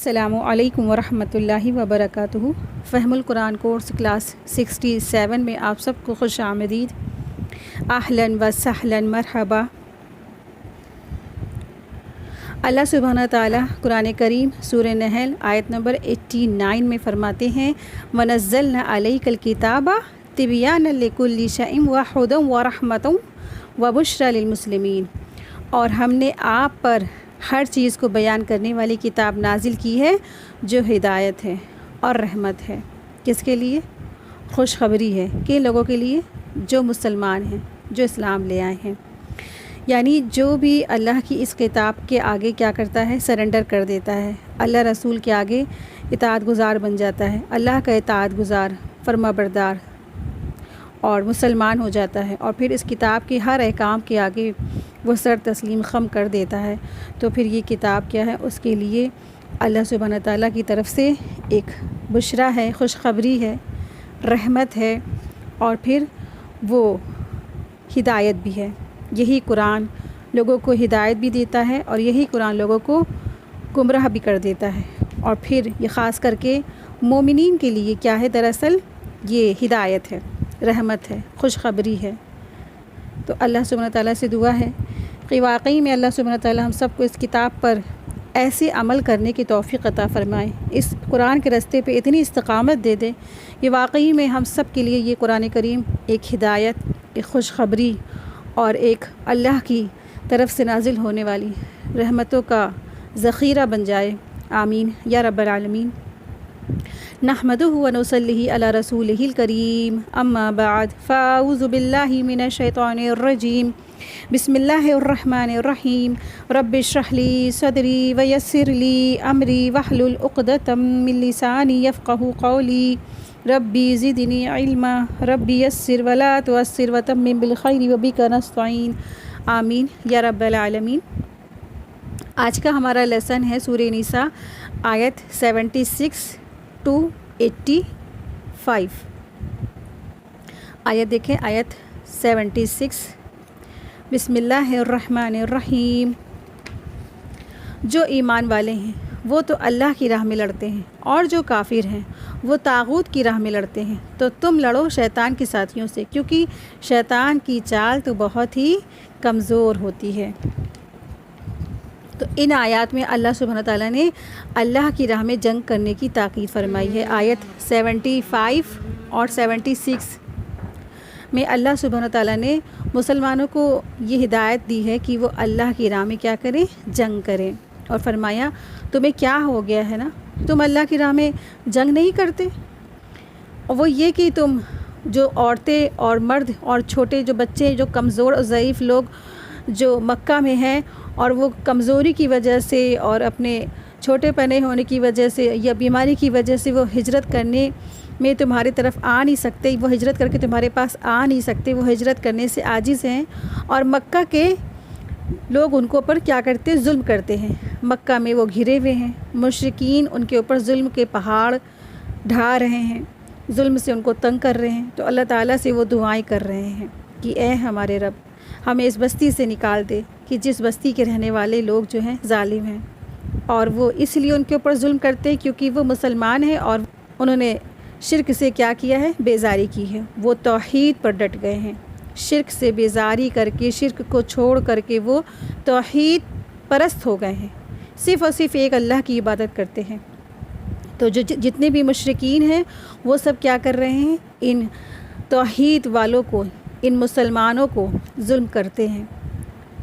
السلام علیکم ورحمۃ اللہ وبرکاتہ۔ فہم القرآن کورس کلاس 67 میں آپ سب کو خوش آمدید۔ اہلاً و سہلاً مرحبا۔ اللہ سبحانہ تعالیٰ قرآن کریم سورہ نحل آیت نمبر 89 میں فرماتے ہیں وَنَزَّلْنَا عَلَيْكَ الْكِتَابَ تِبْيَانًا لِكُلِّ شَيْءٍ وَهُدًى وَرَحْمَةً وَبُشْرَى لِلْمُسْلِمِينَ، اور ہم نے آپ پر ہر چیز کو بیان کرنے والی کتاب نازل کی ہے جو ہدایت ہے اور رحمت ہے۔ کس کے لیے؟ خوشخبری ہے۔ کن لوگوں کے لیے؟ جو مسلمان ہیں، جو اسلام لے آئے ہیں، یعنی جو بھی اللہ کی اس کتاب کے آگے کیا کرتا ہے؟ سرنڈر کر دیتا ہے، اللہ رسول کے آگے اطاعت گزار بن جاتا ہے، اللہ کا اطاعت گزار، فرما بردار اور مسلمان ہو جاتا ہے، اور پھر اس کتاب کے ہر احکام کے آگے وہ سر تسلیم خم کر دیتا ہے، تو پھر یہ کتاب کیا ہے؟ اس کے لیے اللہ سبحانہ تعالیٰ کی طرف سے ایک بشرا ہے، خوشخبری ہے، رحمت ہے، اور پھر وہ ہدایت بھی ہے۔ یہی قرآن لوگوں کو ہدایت بھی دیتا ہے، اور یہی قرآن لوگوں کو گمراہ بھی کر دیتا ہے، اور پھر یہ خاص کر کے مومنین کے لیے کیا ہے؟ دراصل یہ ہدایت ہے، رحمت ہے، خوشخبری ہے۔ تو اللہ سبحانہ تعالیٰ سے دعا ہے کہ واقعی میں اللہ سبحانہ تعالیٰ ہم سب کو اس کتاب پر ایسے عمل کرنے کی توفیق عطا فرمائے، اس قرآن کے راستے پہ اتنی استقامت دے دے کہ واقعی میں ہم سب کے لیے یہ قرآن کریم ایک ہدایت، ایک خوشخبری اور ایک اللہ کی طرف سے نازل ہونے والی رحمتوں کا ذخیرہ بن جائے۔ آمین یا رب العالمین۔ نحمدہ ونصلی علی رسولہ الکریم، اما بعد فاعوذ باللہ من الشیطان الرجیم، بسم اللہ الرحمن الرحیم، رب اشرح لی صدری ویسر لی امری واحلل عقدۃ من لسانی یفقہوا قولی، ربی زدنی علما، ربی یسر ولا تعسر وتمم بالخیر وبک نستعین، آمین یا رب العالمین۔ آج کا ہمارا لیسن ہے سورہ نساء آیت 76 to 85۔ آیت دیکھیں، آیت 76، بسم اللہ الرحمن الرحیم۔ جو ایمان والے ہیں وہ تو اللہ کی راہ میں لڑتے ہیں، اور جو کافر ہیں وہ طاغوت کی راہ میں لڑتے ہیں، تو تم لڑو شیطان کے ساتھیوں سے، کیونکہ شیطان کی چال تو بہت ہی کمزور ہوتی ہے۔ تو ان آیات میں اللہ سبحانہ تعالیٰ نے اللہ کی راہ میں جنگ کرنے کی تاکید فرمائی ہے۔ آیت 75 اور 76 میں اللہ سبحانہ تعالیٰ نے مسلمانوں کو یہ ہدایت دی ہے کہ وہ اللہ کی راہ میں کیا کریں؟ جنگ کریں، اور فرمایا تمہیں کیا ہو گیا ہے نا، تم اللہ کی راہ میں جنگ نہیں کرتے؟ اور وہ یہ کہ تم جو عورتیں اور مرد اور چھوٹے جو بچے، جو کمزور اور ضعیف لوگ جو مکہ میں ہیں، اور وہ کمزوری کی وجہ سے اور اپنے چھوٹے پنے ہونے کی وجہ سے یا بیماری کی وجہ سے وہ ہجرت کرنے میں تمہاری طرف آ نہیں سکتے، وہ ہجرت کر کے تمہارے پاس آ نہیں سکتے، وہ ہجرت کرنے سے عاجز ہیں، اور مکہ کے لوگ ان کے اوپر کیا کرتے؟ ظلم کرتے ہیں۔ مکہ میں وہ گھرے ہوئے ہیں، مشرکین ان کے اوپر ظلم کے پہاڑ ڈھا رہے ہیں، ظلم سے ان کو تنگ کر رہے ہیں، تو اللہ تعالیٰ سے وہ دعائیں کر رہے ہیں کہ اے ہمارے رب، ہمیں اس بستی سے نکال دے کہ جس بستی کے رہنے والے لوگ جو ہیں ظالم ہیں، اور وہ اس لیے ان کے اوپر ظلم کرتے ہیں کیونکہ وہ مسلمان ہیں اور انہوں نے شرک سے کیا کیا ہے؟ بیزاری کی ہے، وہ توحید پر ڈٹ گئے ہیں، شرک سے بیزاری کر کے، شرک کو چھوڑ کر کے وہ توحید پرست ہو گئے ہیں، صرف اور صرف ایک اللہ کی عبادت کرتے ہیں۔ تو جو جتنے بھی مشرکین ہیں وہ سب کیا کر رہے ہیں؟ ان توحید والوں کو، ان مسلمانوں کو ظلم کرتے ہیں،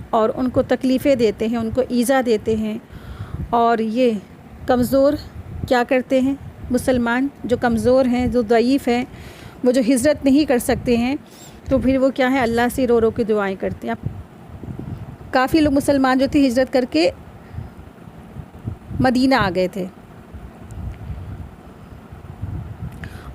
اور ان کو تکلیفیں دیتے ہیں، ان کو ایذا دیتے ہیں، اور یہ کمزور کیا کرتے ہیں؟ مسلمان جو کمزور ہیں، جو ضعیف ہیں، وہ جو ہجرت نہیں کر سکتے ہیں، تو پھر وہ کیا ہے؟ اللہ سے رو رو کے دعائیں کرتے ہیں۔ اب کافی لوگ مسلمان جو تھے ہجرت کر کے مدینہ آ گئے تھے،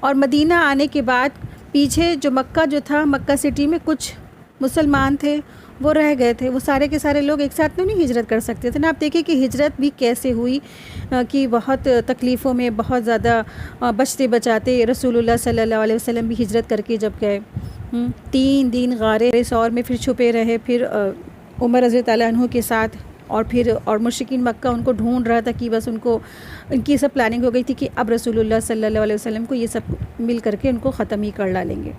اور مدینہ آنے کے بعد پیچھے جو مکہ جو تھا، مکہ سٹی میں کچھ مسلمان تھے وہ رہ گئے تھے، وہ سارے کے سارے لوگ ایک ساتھ تو نہیں ہجرت کر سکتے تھے نا۔ آپ دیکھیں کہ ہجرت بھی کیسے ہوئی، کہ بہت تکلیفوں میں، بہت زیادہ بچتے بچاتے رسول اللہ صلی اللہ علیہ وسلم بھی ہجرت کر کے جب گئے، 3 دن غار ثور میں پھر چھپے رہے، پھر عمر رضی اللہ عنہ کے ساتھ اور مشرکین مکہ ان کو ڈھونڈ رہا تھا کہ بس ان کو ان کی سب پلاننگ ہو گئی تھی کہ اب رسول اللہ صلی اللہ علیہ وسلم کو یہ سب مل کر کے ان کو ختم ہی کر ڈالیں گے.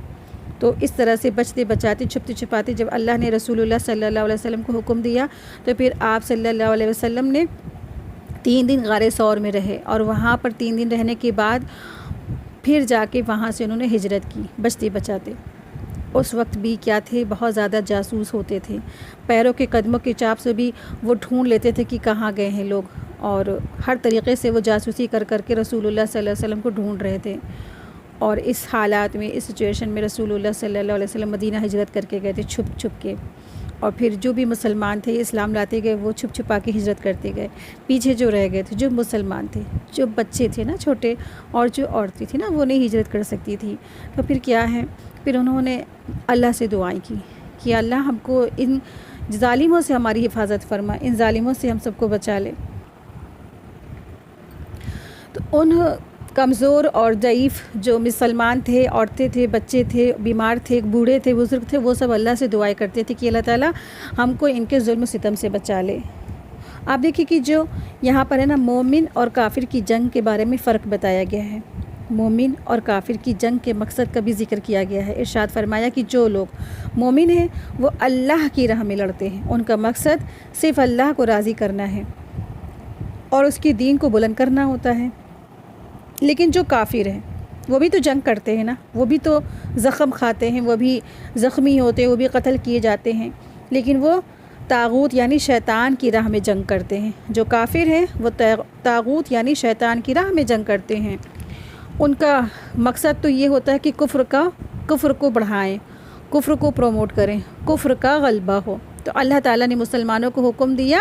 تو اس طرح سے بچتے بچاتے چھپتے چھپاتے جب اللہ نے رسول اللہ صلی اللہ علیہ وسلم کو حکم دیا تو پھر آپ صلی اللہ علیہ وسلم نے 3 دن غار ثور میں رہے, اور وہاں پر 3 دن رہنے کے بعد پھر جا کے وہاں سے انہوں نے ہجرت کی بچتے بچاتے. اس وقت بھی کیا تھے, بہت زیادہ جاسوس ہوتے تھے, پیروں کے قدموں کے چاپ سے بھی وہ ڈھونڈ لیتے تھے کہ کہاں گئے ہیں لوگ, اور ہر طریقے سے وہ جاسوسی کر کر کے رسول اللہ صلی اللہ علیہ وسلم کو ڈھونڈ رہے تھے. اور اس حالات میں, اس سچویشن میں رسول اللہ صلی اللہ علیہ وسلم مدینہ ہجرت کر کے گئے تھے چھپ چھپ کے, اور پھر جو بھی مسلمان تھے اسلام لاتے گئے وہ چھپ چھپا کے ہجرت کرتے گئے. پیچھے جو رہ گئے تھے, جو مسلمان تھے, جو بچے تھے نا چھوٹے, اور جو عورتیں تھیں نا وہ نہیں ہجرت کر سکتی تھی, تو پھر کیا ہے, پھر انہوں نے اللہ سے دعائیں کی کہ اللہ ہم کو ان ظالموں سے ہماری حفاظت فرما, ان ظالموں سے ہم سب کو بچا لے. تو ان کمزور اور ضعیف جو مسلمان تھے, عورتیں تھے, بچے تھے, بیمار تھے, بوڑھے تھے, بزرگ تھے, وہ سب اللہ سے دعائیں کرتے تھے کہ اللہ تعالیٰ ہم کو ان کے ظلم و ستم سے بچا لے. آپ دیکھیے کہ جو یہاں پر ہے نا مومن اور کافر کی جنگ کے بارے میں فرق بتایا گیا ہے. مومن اور کافر کی جنگ کے مقصد کا بھی ذکر کیا گیا ہے. ارشاد فرمایا کہ جو لوگ مومن ہیں وہ اللہ کی راہ میں لڑتے ہیں, ان کا مقصد صرف اللہ کو راضی کرنا ہے اور اس کی دین کو بلند کرنا ہوتا ہے. لیکن جو کافر ہیں وہ بھی تو جنگ کرتے ہیں نا, وہ بھی تو زخم کھاتے ہیں, وہ بھی زخمی ہوتے ہیں, وہ بھی قتل کیے جاتے ہیں, لیکن وہ طاغوت یعنی شیطان کی راہ میں جنگ کرتے ہیں. جو کافر ہیں وہ طاغوت یعنی شیطان کی راہ میں جنگ کرتے ہیں. ان کا مقصد تو یہ ہوتا ہے کہ کفر کو بڑھائیں, کفر کو پروموٹ کریں, کفر کا غلبہ ہو. تو اللہ تعالیٰ نے مسلمانوں کو حکم دیا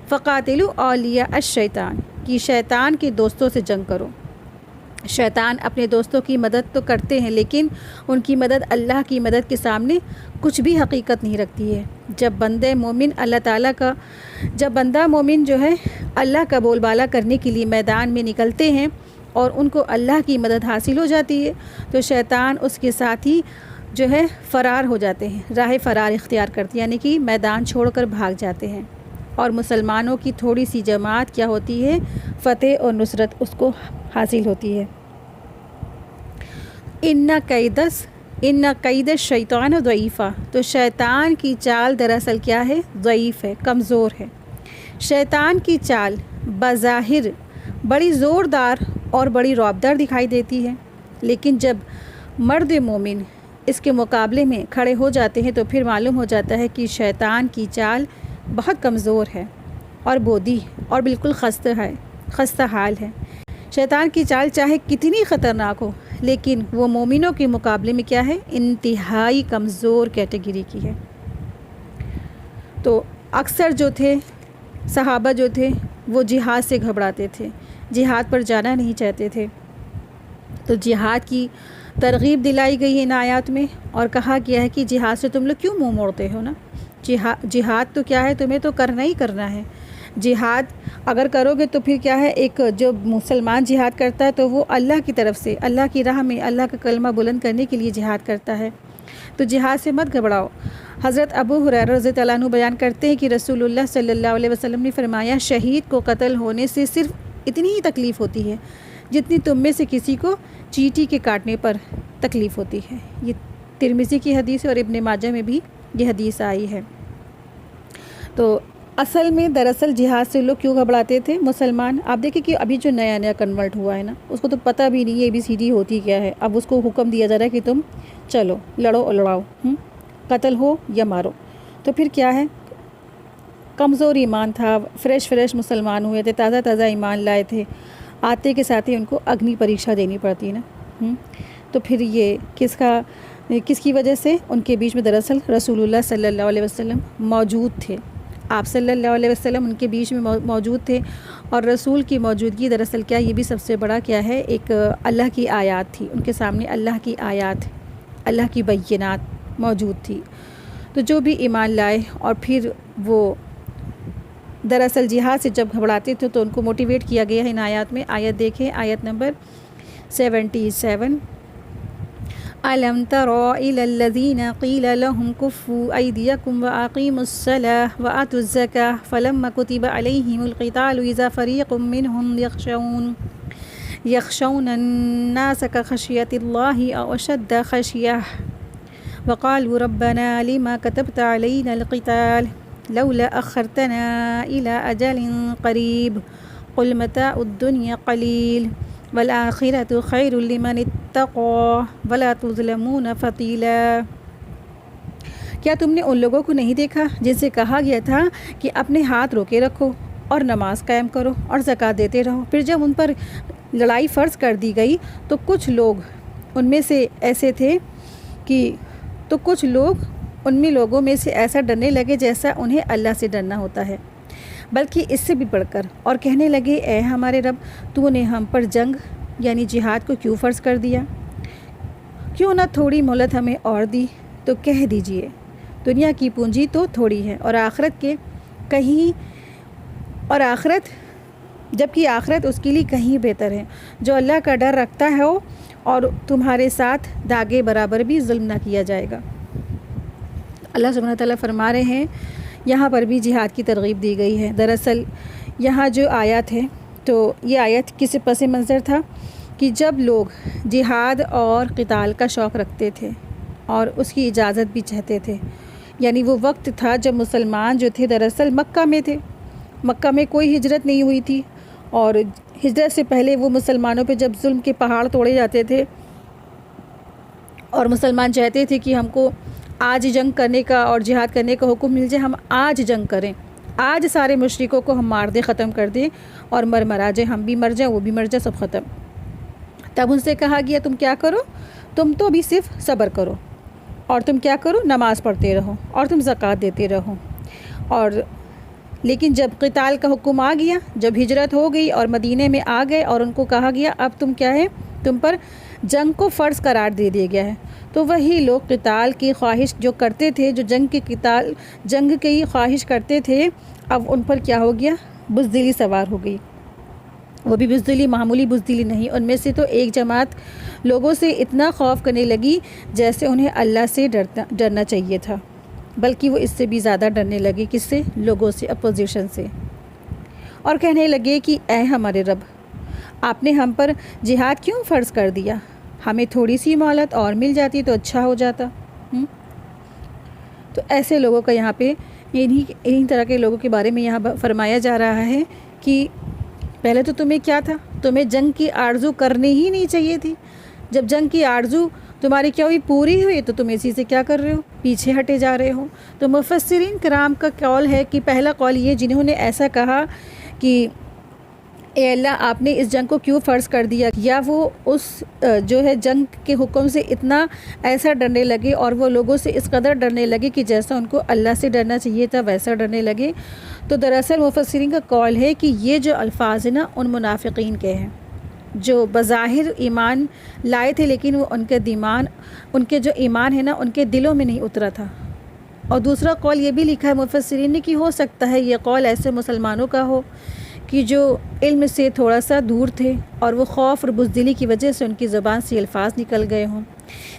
فقاتلوا اولیاء الشیطان, کہ شیطان کے دوستوں سے جنگ کرو. شیطان اپنے دوستوں کی مدد تو کرتے ہیں, لیکن ان کی مدد اللہ کی مدد کے سامنے کچھ بھی حقیقت نہیں رکھتی ہے. جب بندہ مومن جو ہے اللہ کا بول بالا کرنے کے لیے میدان میں نکلتے ہیں اور ان کو اللہ کی مدد حاصل ہو جاتی ہے, تو شیطان اس کے ساتھ ہی جو ہے فرار ہو جاتے ہیں, راہ فرار اختیار کرتے ہیں, یعنی کہ میدان چھوڑ کر بھاگ جاتے ہیں, اور مسلمانوں کی تھوڑی سی جماعت کیا ہوتی ہے, فتح اور نصرت اس کو حاصل ہوتی ہے. ان قید الشیطان ضعیفہ, تو شیطان کی چال دراصل کیا ہے, ضعیف ہے, کمزور ہے. شیطان کی چال بظاہر بڑی زوردار اور بڑی رعبدار دکھائی دیتی ہے, لیکن جب مرد مومن اس کے مقابلے میں کھڑے ہو جاتے ہیں تو پھر معلوم ہو جاتا ہے کہ شیطان کی چال بہت کمزور ہے اور بودی اور بالکل خستہ حال ہے. شیطان کی چال چاہے کتنی خطرناک ہو, لیکن وہ مومنوں کے مقابلے میں کیا ہے, انتہائی کمزور کیٹیگری کی ہے. تو اکثر جو تھے صحابہ جو تھے وہ جہاد سے گھبراتے تھے, جہاد پر جانا نہیں چاہتے تھے. تو جہاد کی ترغیب دلائی گئی ہے ان آیات میں, اور کہا گیا ہے کہ جہاد سے تم لوگ کیوں منہ موڑتے ہو نا. جہاد تو کیا ہے, تمہیں تو کرنا ہی کرنا ہے. جہاد اگر کرو گے تو پھر کیا ہے, ایک جو مسلمان جہاد کرتا ہے تو وہ اللہ کی طرف سے اللہ کی راہ میں اللہ کا کلمہ بلند کرنے کے لیے جہاد کرتا ہے. تو جہاد سے مت گھبراؤ. حضرت ابو ہریرہ رضی اللہ عنہ بیان کرتے ہیں کہ رسول اللہ صلی اللہ علیہ وسلم نے فرمایا, شہید کو قتل ہونے سے صرف اتنی ہی تکلیف ہوتی ہے جتنی تم میں سے کسی کو چیٹی کے کاٹنے پر تکلیف ہوتی ہے. یہ ترمذی کی حدیث ہے اور ابن ماجہ میں بھی یہ حدیث آئی ہے. تو اصل میں دراصل جہاد سے لوگ کیوں گھبراتے تھے مسلمان. آپ دیکھیں کہ ابھی جو نیا کنورٹ ہوا ہے نا, اس کو تو پتہ بھی نہیں ہے ABCD ہوتی کیا ہے. اب اس کو حکم دیا جا رہا ہے کہ تم چلو لڑو اور لڑاؤ, قتل ہو یا مارو. تو پھر کیا ہے, کمزور ایمان تھا, فریش مسلمان ہوئے تھے, تازہ ایمان لائے تھے, آتے کے ساتھ ہی ان کو اگنی پریکشا دینی پڑتی نا. تو پھر یہ کس کی وجہ سے, ان کے بیچ میں دراصل رسول اللہ صلی اللہ علیہ وسلم موجود تھے. آپ صلی اللہ علیہ وسلم ان کے بیچ میں موجود تھے, اور رسول کی موجودگی دراصل کیا, یہ بھی سب سے بڑا کیا ہے, ایک اللہ کی آیات تھی. ان کے سامنے اللہ کی آیات, اللہ کی بینات موجود تھی. تو جو بھی ایمان لائے اور پھر وہ دراصل جہاد سے جب گھبراتے تھے تو ان کو موٹیویٹ کیا گیا ہے ان آیات میں. آیت دیکھیں, آیت نمبر 77. ألم تروا إلى الذين قيل لهم كفوا أيديكم وأقيموا الصلاة وآتوا الزكاة فلما كتب عليهم القتال إذا فريق منهم يخشون الناس كخشية الله أو أشد خشية وقالوا ربنا لما كتبت علينا القتال لولا أخرتنا إلى أجل قريب قل متاع الدنيا قليل والآخرة خير لمن اتقى ولا تظلمون فتیلا۔ کیا تم نے ان لوگوں کو نہیں دیکھا جن سے کہا گیا تھا کہ اپنے ہاتھ روکے رکھو اور نماز قائم کرو اور زکوٰۃ دیتے رہو، پھر جب ان پر لڑائی فرض کر دی گئی تو کچھ لوگ ان میں سے ایسے تھے کچھ لوگ ان میں لوگوں میں سے ایسا ڈرنے لگے جیسا انہیں اللہ سے ڈرنا ہوتا ہے، بلکہ اس سے بھی بڑھ کر، اور کہنے لگے اے ہمارے رب، تو نے ہم پر جنگ یعنی جہاد کو کیوں فرض کر دیا؟ کیوں نہ تھوڑی مہلت ہمیں اور دی؟ تو کہہ دیجئے دنیا کی پونجی تو تھوڑی ہے جبکہ آخرت اس کے لیے کہیں بہتر ہے۔ جو اللہ کا ڈر رکھتا ہے اور تمہارے ساتھ داغے برابر بھی ظلم نہ کیا جائے گا۔ اللہ سبحانہ تعالیٰ فرما رہے ہیں یہاں پر بھی جہاد کی ترغیب دی گئی ہے۔ دراصل یہاں جو آیت ہے تو یہ آیت کس پس منظر تھا کہ جب لوگ جہاد اور قتال کا شوق رکھتے تھے اور اس کی اجازت بھی چاہتے تھے، یعنی وہ وقت تھا جب مسلمان جو تھے دراصل مکہ میں تھے، مکہ میں کوئی ہجرت نہیں ہوئی تھی، اور ہجرت سے پہلے وہ مسلمانوں پہ جب ظلم کے پہاڑ توڑے جاتے تھے اور مسلمان چاہتے تھے کہ ہم کو آج جنگ کرنے کا اور جہاد کرنے کا حکم مل جائے، ہم آج جنگ کریں، آج سارے مشرکوں کو ہم مار دیں، ختم کر دیں اور مرا جائیں، ہم بھی مر جائیں وہ بھی مر جائیں، سب ختم۔ تب ان سے کہا گیا تم کیا کرو، تم تو بھی صرف صبر کرو، اور تم کیا کرو، نماز پڑھتے رہو اور تم زکوٰۃ دیتے رہو۔ لیکن جب قتال کا حکم آ گیا، جب ہجرت ہو گئی اور مدینے میں آ گئے اور ان کو کہا گیا اب تم کیا ہے، تم پر جنگ کو فرض قرار دے دیا گیا ہے، تو وہی لوگ قتال کی خواہش جو کرتے تھے، جو جنگ کی خواہش کرتے تھے، اب ان پر کیا ہو گیا، بزدلی سوار ہو گئی۔ وہ بھی بزدلی معمولی بزدلی نہیں، ان میں سے تو ایک جماعت لوگوں سے اتنا خوف کرنے لگی جیسے انہیں اللہ سے ڈرنا چاہیے تھا، بلکہ وہ اس سے بھی زیادہ ڈرنے لگے، کس سے، لوگوں سے، اپوزیشن سے، اور کہنے لگے کہ اے ہمارے رب، آپ نے ہم پر جہاد کیوں فرض کر دیا؟ ہمیں تھوڑی سی مہلت اور مل جاتی تو اچھا ہو جاتا۔ تو ایسے لوگوں کا یہاں پہ انہی طرح کے لوگوں کے بارے میں یہاں فرمایا جا رہا ہے کہ پہلے تو تمہیں کیا تھا، تمہیں جنگ کی آرزو کرنی ہی نہیں چاہیے تھی۔ جب جنگ کی آرزو تمہاری کیا ہوئی، پوری ہوئی، تو تم اسی سے کیا کر رہے ہو، پیچھے ہٹے جا رہے ہو۔ تو مفسرین کرام کا قول ہے کہ پہلا قول یہ جنہوں نے ایسا کہا کہ اے اللہ آپ نے اس جنگ کو کیوں فرض کر دیا، یا وہ اس جو ہے جنگ کے حکم سے اتنا ایسا ڈرنے لگے اور وہ لوگوں سے اس قدر ڈرنے لگے کہ جیسا ان کو اللہ سے ڈرنا چاہیے تھا ویسا ڈرنے لگے۔ تو دراصل مفسرین کا قول ہے کہ یہ جو الفاظ ہیں نا ان منافقین کے ہیں جو بظاہر ایمان لائے تھے، لیکن وہ ان کے جو ایمان ہے نا ان کے دلوں میں نہیں اترا تھا۔ اور دوسرا قول یہ بھی لکھا ہے مفسرین نے کہ ہو سکتا ہے یہ قول ایسے مسلمانوں کا ہو کہ جو علم سے تھوڑا سا دور تھے اور وہ خوف اور بزدلی کی وجہ سے ان کی زبان سے الفاظ نکل گئے ہوں۔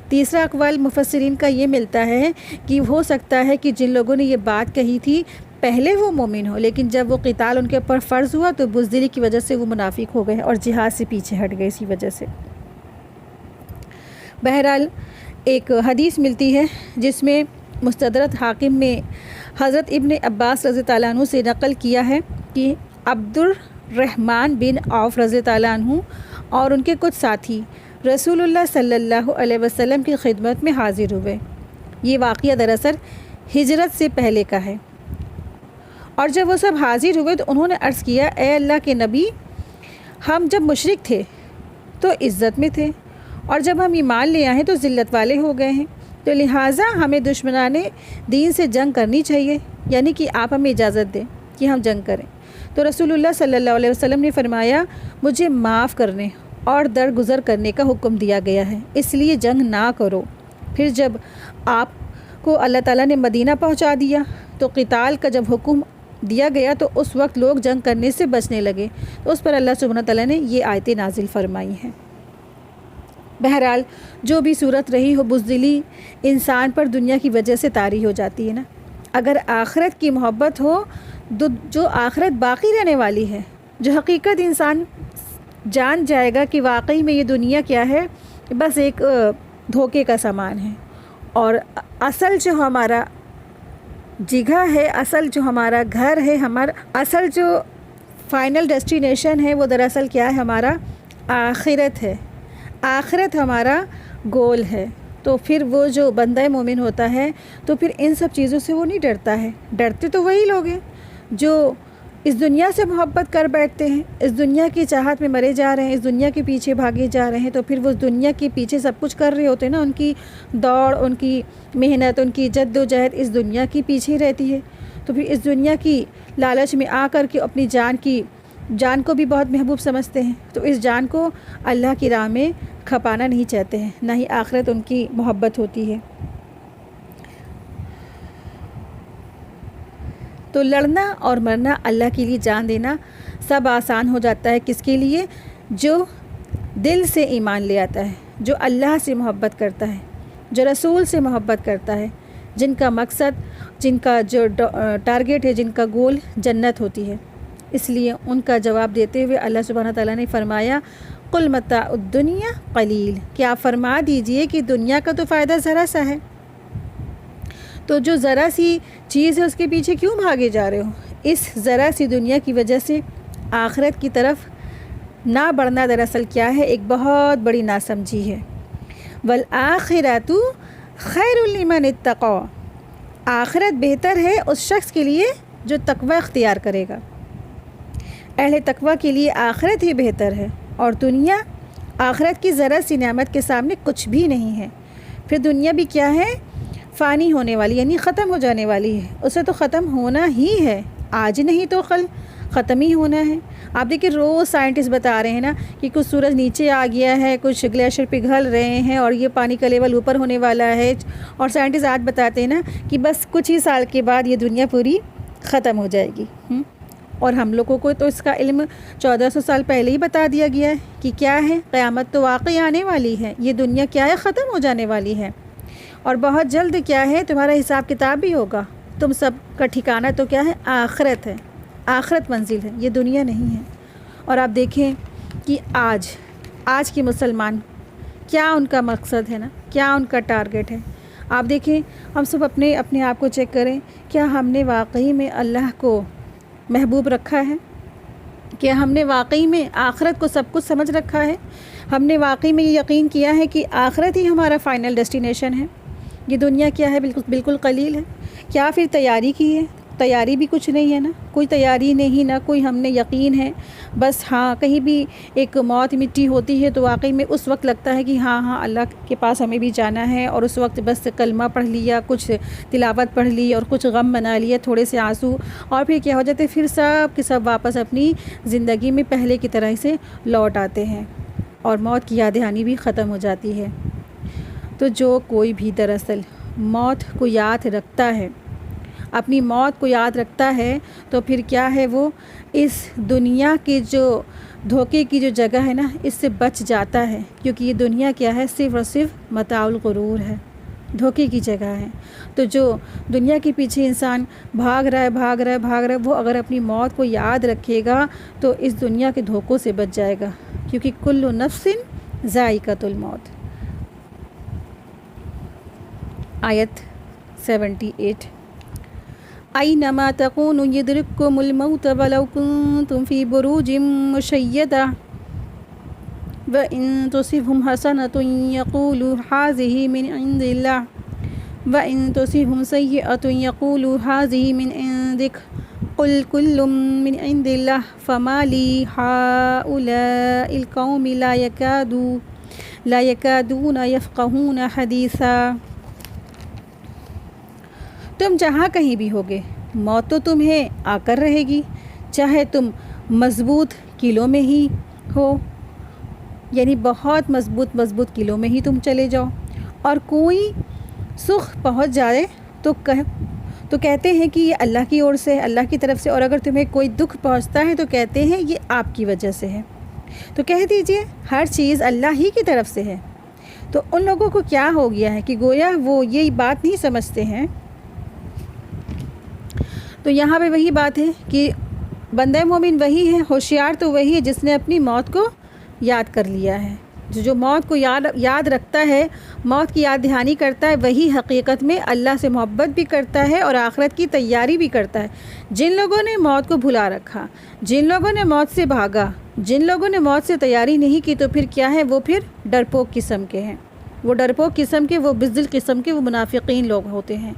تیسرا اقوال مفسرین کا یہ ملتا ہے کہ ہو سکتا ہے کہ جن لوگوں نے یہ بات کہی تھی پہلے وہ مومن ہو، لیکن جب وہ قتال ان کے اوپر فرض ہوا تو بزدلی کی وجہ سے وہ منافق ہو گئے اور جہاد سے پیچھے ہٹ گئے اسی وجہ سے۔ بہرحال ایک حدیث ملتی ہے جس میں مستدرک حاکم میں حضرت ابن عباس رضی اللہ عنہ سے نقل کیا ہے کہ عبد الرحمن بن عوف رضی اللہ عنہ اور ان کے کچھ ساتھی رسول اللہ صلی اللہ علیہ وسلم کی خدمت میں حاضر ہوئے۔ یہ واقعہ دراصل ہجرت سے پہلے کا ہے، اور جب وہ سب حاضر ہوئے تو انہوں نے عرض کیا اے اللہ کے نبی، ہم جب مشرک تھے تو عزت میں تھے، اور جب ہم ایمان لے آئے ہیں تو ذلت والے ہو گئے ہیں، تو لہٰذا ہمیں دشمنان دین سے جنگ کرنی چاہیے، یعنی کہ آپ ہمیں اجازت دیں کہ ہم جنگ کریں۔ تو رسول اللہ صلی اللہ علیہ وسلم نے فرمایا مجھے معاف کرنے اور درگزر کرنے کا حکم دیا گیا ہے، اس لیے جنگ نہ کرو۔ پھر جب آپ کو اللہ تعالیٰ نے مدینہ پہنچا دیا تو قتال کا جب حکم دیا گیا تو اس وقت لوگ جنگ کرنے سے بچنے لگے، تو اس پر اللہ سبحانہ تعالیٰ نے یہ آیتیں نازل فرمائی ہیں۔ بہرحال جو بھی صورت رہی ہو، بزدلی انسان پر دنیا کی وجہ سے طاری ہو جاتی ہے نا۔ اگر آخرت کی محبت ہو، جو آخرت باقی رہنے والی ہے، جو حقیقت انسان جان جائے گا کہ واقعی میں یہ دنیا کیا ہے، بس ایک دھوکے کا سامان ہے، اور اصل جو ہمارا جگہ ہے، اصل جو ہمارا گھر ہے، اصل جو فائنل ڈیسٹینیشن ہے، وہ دراصل کیا ہے، ہمارا آخرت ہے۔ آخرت ہمارا گول ہے۔ تو پھر وہ جو بندہ مومن ہوتا ہے تو پھر ان سب چیزوں سے وہ نہیں ڈرتا ہے۔ ڈرتے تو وہی لوگ ہیں جو اس دنیا سے محبت کر بیٹھتے ہیں، اس دنیا کی چاہت میں مرے جا رہے ہیں، اس دنیا کے پیچھے بھاگے جا رہے ہیں، تو پھر وہ اس دنیا کے پیچھے سب کچھ کر رہے ہوتے ہیں نا، ان کی دوڑ، ان کی محنت، ان کی جد و جہد اس دنیا کے پیچھے رہتی ہے۔ تو پھر اس دنیا کی لالچ میں آ کر کے اپنی جان کو بھی بہت محبوب سمجھتے ہیں، تو اس جان کو اللہ کی راہ میں کھپانا نہیں چاہتے ہیں، نہ ہی آخرت ان کی محبت ہوتی ہے۔ تو لڑنا اور مرنا، اللہ کے لیے جان دینا سب آسان ہو جاتا ہے۔ کس کے لیے؟ جو دل سے ایمان لے آتا ہے، جو اللہ سے محبت کرتا ہے، جو رسول سے محبت کرتا ہے، جن کا مقصد، جن کا جو ٹارگٹ ہے، جن کا گول جنت ہوتی ہے۔ اس لیے ان کا جواب دیتے ہوئے اللہ سبحانہ تعالیٰ نے فرمایا، قُلْ مَتَاعُ الدُّنْيَا قَلِيلٌ، کہ آپ فرما دیجئے کہ دنیا کا تو فائدہ ذرا سا ہے، تو جو ذرا سی چیز ہے اس کے پیچھے کیوں بھاگے جا رہے ہو؟ اس ذرا سی دنیا کی وجہ سے آخرت کی طرف نہ بڑھنا دراصل کیا ہے؟ ایک بہت بڑی ناسمجھی ہے۔ وَالْآخِرَةُ خَيْرٌ لِمَنِ اتَّقَىٰ، آخرت بہتر ہے اس شخص کے لیے جو تقوی اختیار کرے گا۔ اہل تقوی کے لیے آخرت ہی بہتر ہے، اور دنیا آخرت کی ذرا سی نعمت کے سامنے کچھ بھی نہیں ہے۔ پھر دنیا بھی کیا ہے؟ فانی ہونے والی، یعنی ختم ہو جانے والی ہے، اسے تو ختم ہونا ہی ہے، آج نہیں تو کل ختم ہی ہونا ہے۔ آپ دیکھیں روز سائنٹسٹ بتا رہے ہیں نا کہ کچھ سورج نیچے آ گیا ہے، کچھ گلیشیئر پگھل رہے ہیں، اور یہ پانی کا لیول اوپر ہونے والا ہے، اور سائنٹسٹ آج بتاتے ہیں نا کہ بس کچھ ہی سال کے بعد یہ دنیا پوری ختم ہو جائے گی۔ اور ہم لوگوں کو تو اس کا علم 1400 سال پہلے ہی بتا دیا گیا ہے کہ کیا ہے، قیامت تو واقعی آنے والی ہے، یہ دنیا کیا ہے، ختم ہو جانے والی ہے، اور بہت جلد کیا ہے، تمہارا حساب کتاب بھی ہوگا، تم سب کا ٹھکانہ تو کیا ہے، آخرت ہے، آخرت منزل ہے، یہ دنیا نہیں ہے۔ اور آپ دیکھیں کہ آج کے مسلمان کیا ان کا مقصد ہے نا، کیا ان کا ٹارگٹ ہے۔ آپ دیکھیں، ہم سب اپنے آپ کو چیک کریں، کیا ہم نے واقعی میں اللہ کو محبوب رکھا ہے؟ کیا ہم نے واقعی میں آخرت کو سب کچھ سمجھ رکھا ہے؟ ہم نے واقعی میں یہ یقین کیا ہے کہ آخرت ہی ہمارا فائنل ڈیسٹینیشن ہے؟ یہ دنیا کیا ہے، بالکل قلیل ہے۔ کیا پھر تیاری کی ہے؟ تیاری بھی کچھ نہیں ہے نا، کوئی تیاری نہیں، نہ کوئی ہم نے یقین ہے۔ بس ہاں، کہیں بھی ایک موت مٹی ہوتی ہے تو واقعی میں اس وقت لگتا ہے کہ ہاں اللہ کے پاس ہمیں بھی جانا ہے، اور اس وقت بس کلمہ پڑھ لیا، کچھ تلاوت پڑھ لی، اور کچھ غم منا لیا، تھوڑے سے آنسو، اور پھر کیا ہو جاتے، پھر سب کے سب واپس اپنی زندگی میں پہلے کی طرح سے لوٹ آتے ہیں، اور موت کی یاد دہانی بھی ختم ہو جاتی ہے۔ تو جو کوئی بھی دراصل موت کو یاد رکھتا ہے، اپنی موت کو یاد رکھتا ہے، تو پھر کیا ہے، وہ اس دنیا کی جو دھوکے کی جو جگہ ہے نا، اس سے بچ جاتا ہے، کیونکہ یہ دنیا کیا ہے، صرف اور صرف متاع الغرور ہے، دھوکے کی جگہ ہے۔ تو جو دنیا کے پیچھے انسان بھاگ رہا ہے، وہ اگر اپنی موت کو یاد رکھے گا تو اس دنیا کے دھوکوں سے بچ جائے گا، کیونکہ کل نفس ذائقۃ الموت۔ آیت 78، أَيْنَمَا تَكُونُوا يُدْرِككُّمُ الْمَوْتُ وَلَوْ كُنتُمْ فِي بُرُوجٍ مُّشَيَّدَةٍ وَإِن تُصِبْهُمْ حَسَنَةٌ يَقُولُوا هَٰذِهِ مِنْ عِندِ اللَّهِ وَإِن تُصِبْهُمْ سَيِّئَةٌ يَقُولُوا هَٰذِهِ مِنْ عِندِكَ قُلْ كُلٌّ مِّنْ عِندِ اللَّهِ فَمَا لِي هَٰؤُلَاءِ الْقَوْمِ لَا يَكَادُونَ يَفْقَهُونَ حَدِيثًا۔ تم جہاں کہیں بھی ہوگے، موت تو تمہیں آ کر رہے گی، چاہے تم مضبوط قلعوں میں ہی ہو، یعنی بہت مضبوط قلعوں میں ہی تم چلے جاؤ، اور کوئی سکھ پہنچ جائے تو کہتے ہیں کہ یہ اللہ کی اور سے، اللہ کی طرف سے، اور اگر تمہیں کوئی دکھ پہنچتا ہے تو کہتے ہیں یہ آپ کی وجہ سے ہے۔ تو کہہ دیجئے ہر چیز اللہ ہی کی طرف سے ہے، تو ان لوگوں کو کیا ہو گیا ہے کہ گویا وہ یہ بات نہیں سمجھتے ہیں. تو یہاں پہ وہی بات ہے کہ بندہ مومن وہی ہے، ہوشیار تو وہی ہے جس نے اپنی موت کو یاد کر لیا ہے. جو موت کو یاد رکھتا ہے، موت کی یاد دہانی کرتا ہے، وہی حقیقت میں اللہ سے محبت بھی کرتا ہے اور آخرت کی تیاری بھی کرتا ہے. جن لوگوں نے موت کو بھلا رکھا، جن لوگوں نے موت سے بھاگا، جن لوگوں نے موت سے تیاری نہیں کی، تو پھر کیا ہے، وہ پھر ڈرپوک قسم کے ہیں. وہ ڈرپوک قسم کے، وہ بزدل قسم کے، وہ منافقین لوگ ہوتے ہیں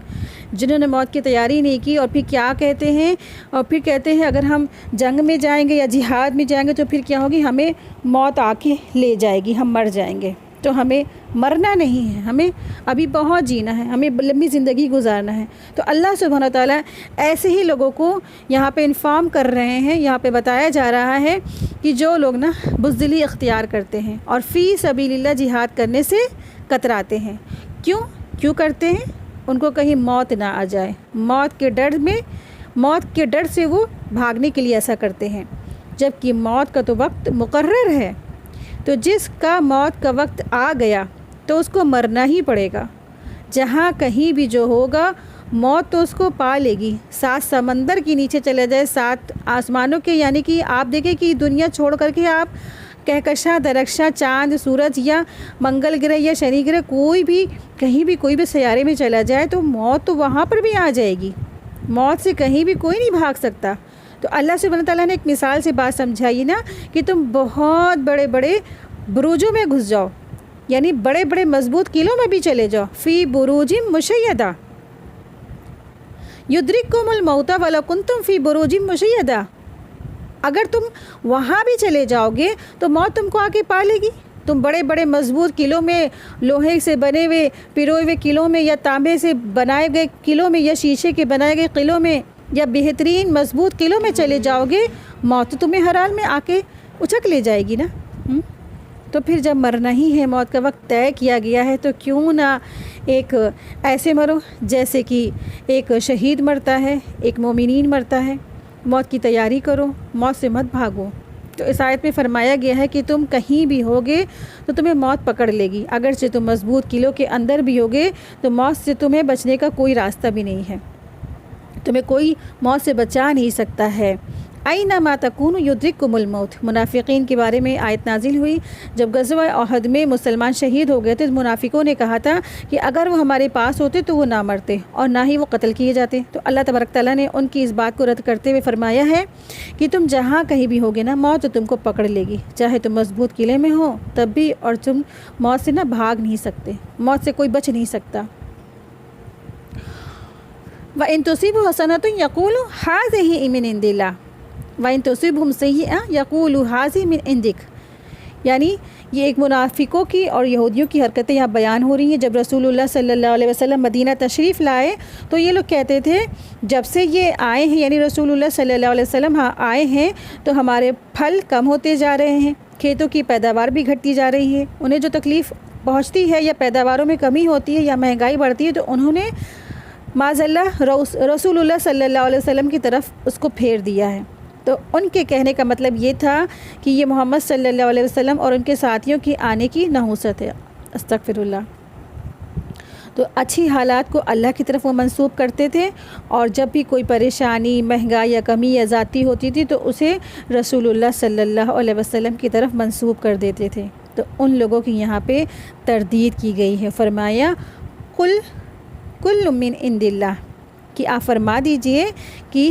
جنہوں نے موت کی تیاری نہیں کی. اور پھر کیا کہتے ہیں، اور پھر کہتے ہیں اگر ہم جنگ میں جائیں گے یا جہاد میں جائیں گے تو پھر کیا ہوگی، ہمیں موت آ کے لے جائے گی، ہم مر جائیں گے. تو ہمیں مرنا نہیں ہے، ہمیں ابھی بہت جینا ہے، ہمیں لمبی زندگی گزارنا ہے. تو اللہ سبحانہ تعالیٰ ایسے ہی لوگوں کو یہاں پہ انفارم کر رہے ہیں، یہاں پہ بتایا جا رہا ہے کہ جو لوگ نا بزدلی اختیار کرتے ہیں اور فی سبیل اللہ جہاد کرنے سے کتراتے ہیں. کیوں کرتے ہیں؟ ان کو کہیں موت نہ آ جائے، موت کے ڈر سے وہ بھاگنے کے لیے ایسا کرتے ہیں. جب کہ موت کا تو وقت مقرر ہے، تو جس کا موت کا وقت آ گیا تو اس کو مرنا ہی پڑے گا. جہاں کہیں بھی جو ہوگا موت تو اس کو پا لے گی. 7 سمندر کے نیچے چلے جائے، 7 آسمانوں کے، یعنی کہ آپ دیکھیں کہ دنیا چھوڑ کر کے آپ کہکشاں درخشاں چاند سورج یا منگل گرہ یا شنی گرہ کوئی بھی کہیں بھی کوئی بھی سیارے میں چلا جائے تو موت تو وہاں پر بھی آ جائے گی. موت سے کہیں بھی کوئی نہیں بھاگ سکتا. تو اللہ سبحانہ تعالیٰ نے ایک مثال سے بات سمجھائی نا کہ تم بہت بڑے بڑے بروجوں میں گھس جاؤ، یعنی بڑے بڑے مضبوط قلعوں میں بھی چلے جاؤ. فی بروج مشیدہ یدرککم الموت ولو کنتم فی بروج مشیدہ. اگر تم وہاں بھی چلے جاؤ گے تو موت تم کو آ کے پا لے گی. تم بڑے بڑے مضبوط قلعوں میں، لوہے سے بنے ہوئے پروئے ہوئے قلعوں میں، یا تانبے سے بنائے گئے قلعوں میں، یا شیشے کے بنائے گئے قلعوں میں، یا بہترین مضبوط قلعوں میں چلے جاؤ گے، موت تو تمہیں ہر حال میں آ کے اچک لے جائے گی نا. تو پھر جب مرنا ہی ہے، موت کا وقت طے کیا گیا ہے، تو کیوں نہ ایک ایسے مرو جیسے کہ ایک شہید مرتا ہے، ایک مومنین مرتا ہے. موت کی تیاری کرو، موت سے مت بھاگو. تو اس آیت میں فرمایا گیا ہے کہ تم کہیں بھی ہوگے تو تمہیں موت پکڑ لے گی. اگرچہ تم مضبوط قلعوں کے اندر بھی ہوگے تو موت سے تمہیں بچنے کا کوئی راستہ بھی نہیں ہے، تمہیں کوئی موت سے بچا نہیں سکتا ہے. اینما تکونوا یدرککم الموت. منافقین کے بارے میں آیت نازل ہوئی. جب غزوہ احد میں مسلمان شہید ہو گئے تھے، منافقوں نے کہا تھا کہ اگر وہ ہمارے پاس ہوتے تو وہ نہ مرتے اور نہ ہی وہ قتل کیے جاتے. تو اللہ تبارک تعالیٰ نے ان کی اس بات کو رد کرتے ہوئے فرمایا ہے کہ تم جہاں کہیں بھی ہوگے نا، موت تو تم کو پکڑ لے گی. چاہے تم مضبوط قلعے میں ہو تب بھی، اور تم موت سے نہ بھاگ نہیں سکتے، موت سے کوئی بچ نہیں سکتا. وَإِن تُصِبْهُمْ حَسَنَةٌ يَقُولُوا هَٰذِهِ مِنْ عِندِ اللَّهِ وَإِن تُصِبْهُمْ سَيِّئَةٌ يَقُولُوا هَٰذِهِ مِنْ عِندِكَ. یعنی یہ ایک منافقوں کی اور یہودیوں کی حرکتیں یہاں بیان ہو رہی ہیں. جب رسول اللہ صلی اللہ علیہ وسلم مدینہ تشریف لائے تو یہ لوگ کہتے تھے جب سے یہ آئے ہیں، یعنی رسول اللہ صلی اللہ علیہ وسلم آئے ہیں، تو ہمارے پھل کم ہوتے جا رہے ہیں، کھیتوں کی پیداوار بھی گھٹتی جا رہی ہے. انہیں جو تکلیف پہنچتی ہے یا پیداواروں میں کمی ہوتی ہے یا مہنگائی بڑھتی ہے، تو انہوں نے معاذ اللہ رسول اللہ صلی اللہ علیہ وسلم کی طرف اس کو پھیر دیا ہے. تو ان کے کہنے کا مطلب یہ تھا کہ یہ محمد صلی اللہ علیہ وسلم اور ان کے ساتھیوں کی آنے کی نحوست ہے. استغفر اللہ. تو اچھی حالات کو اللہ کی طرف وہ منسوب کرتے تھے، اور جب بھی کوئی پریشانی، مہنگائی یا کمی یا زیادتی ہوتی تھی تو اسے رسول اللہ صلی اللہ علیہ وسلم کی طرف منسوب کر دیتے تھے. تو ان لوگوں کی یہاں پہ تردید کی گئی ہے. فرمایا قل کل من عند اللہ، کہ آپ فرما دیجئے کہ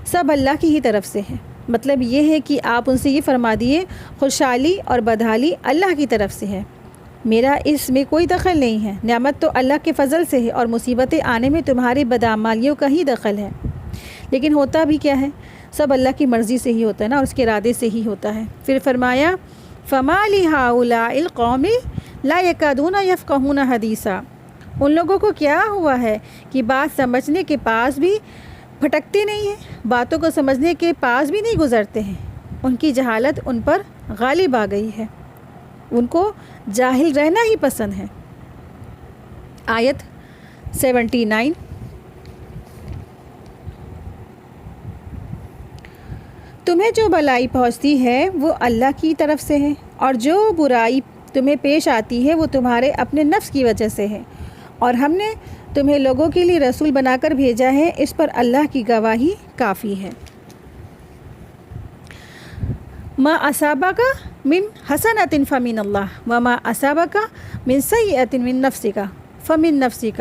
سب اللہ کی ہی طرف سے ہے. مطلب یہ ہے کہ آپ ان سے یہ فرما دیے خوشحالی اور بدحالی اللہ کی طرف سے ہے، میرا اس میں کوئی دخل نہیں ہے. نعمت تو اللہ کے فضل سے ہے، اور مصیبتیں آنے میں تمہاری بدعمالیوں کا ہی دخل ہے. لیکن ہوتا بھی کیا ہے، سب اللہ کی مرضی سے ہی ہوتا ہے نا، اور اس کے ارادے سے ہی ہوتا ہے. پھر فرمایا فما لہؤلاء القوم لا یکادون یفقہون حدیثا. ان لوگوں کو کیا ہوا ہے کہ بات سمجھنے کے پاس بھی بھٹکتے نہیں ہیں، باتوں کو سمجھنے کے پاس بھی نہیں گزرتے ہیں. ان کی جہالت ان پر غالب آ گئی ہے، ان کو جاہل رہنا ہی پسند ہے. آیت 79. تمہیں جو بلائی پہنچتی ہے وہ اللہ کی طرف سے ہے، اور جو برائی تمہیں پیش آتی ہے وہ تمہارے اپنے نفس کی وجہ سے ہے، اور ہم نے تمہیں لوگوں کے لیے رسول بنا کر بھیجا ہے، اس پر اللہ کی گواہی کافی ہے۔ ما اصابک من حسنۃ فمن اللہ وما اصابک من سیئۃ من نفسک فمن نفسک،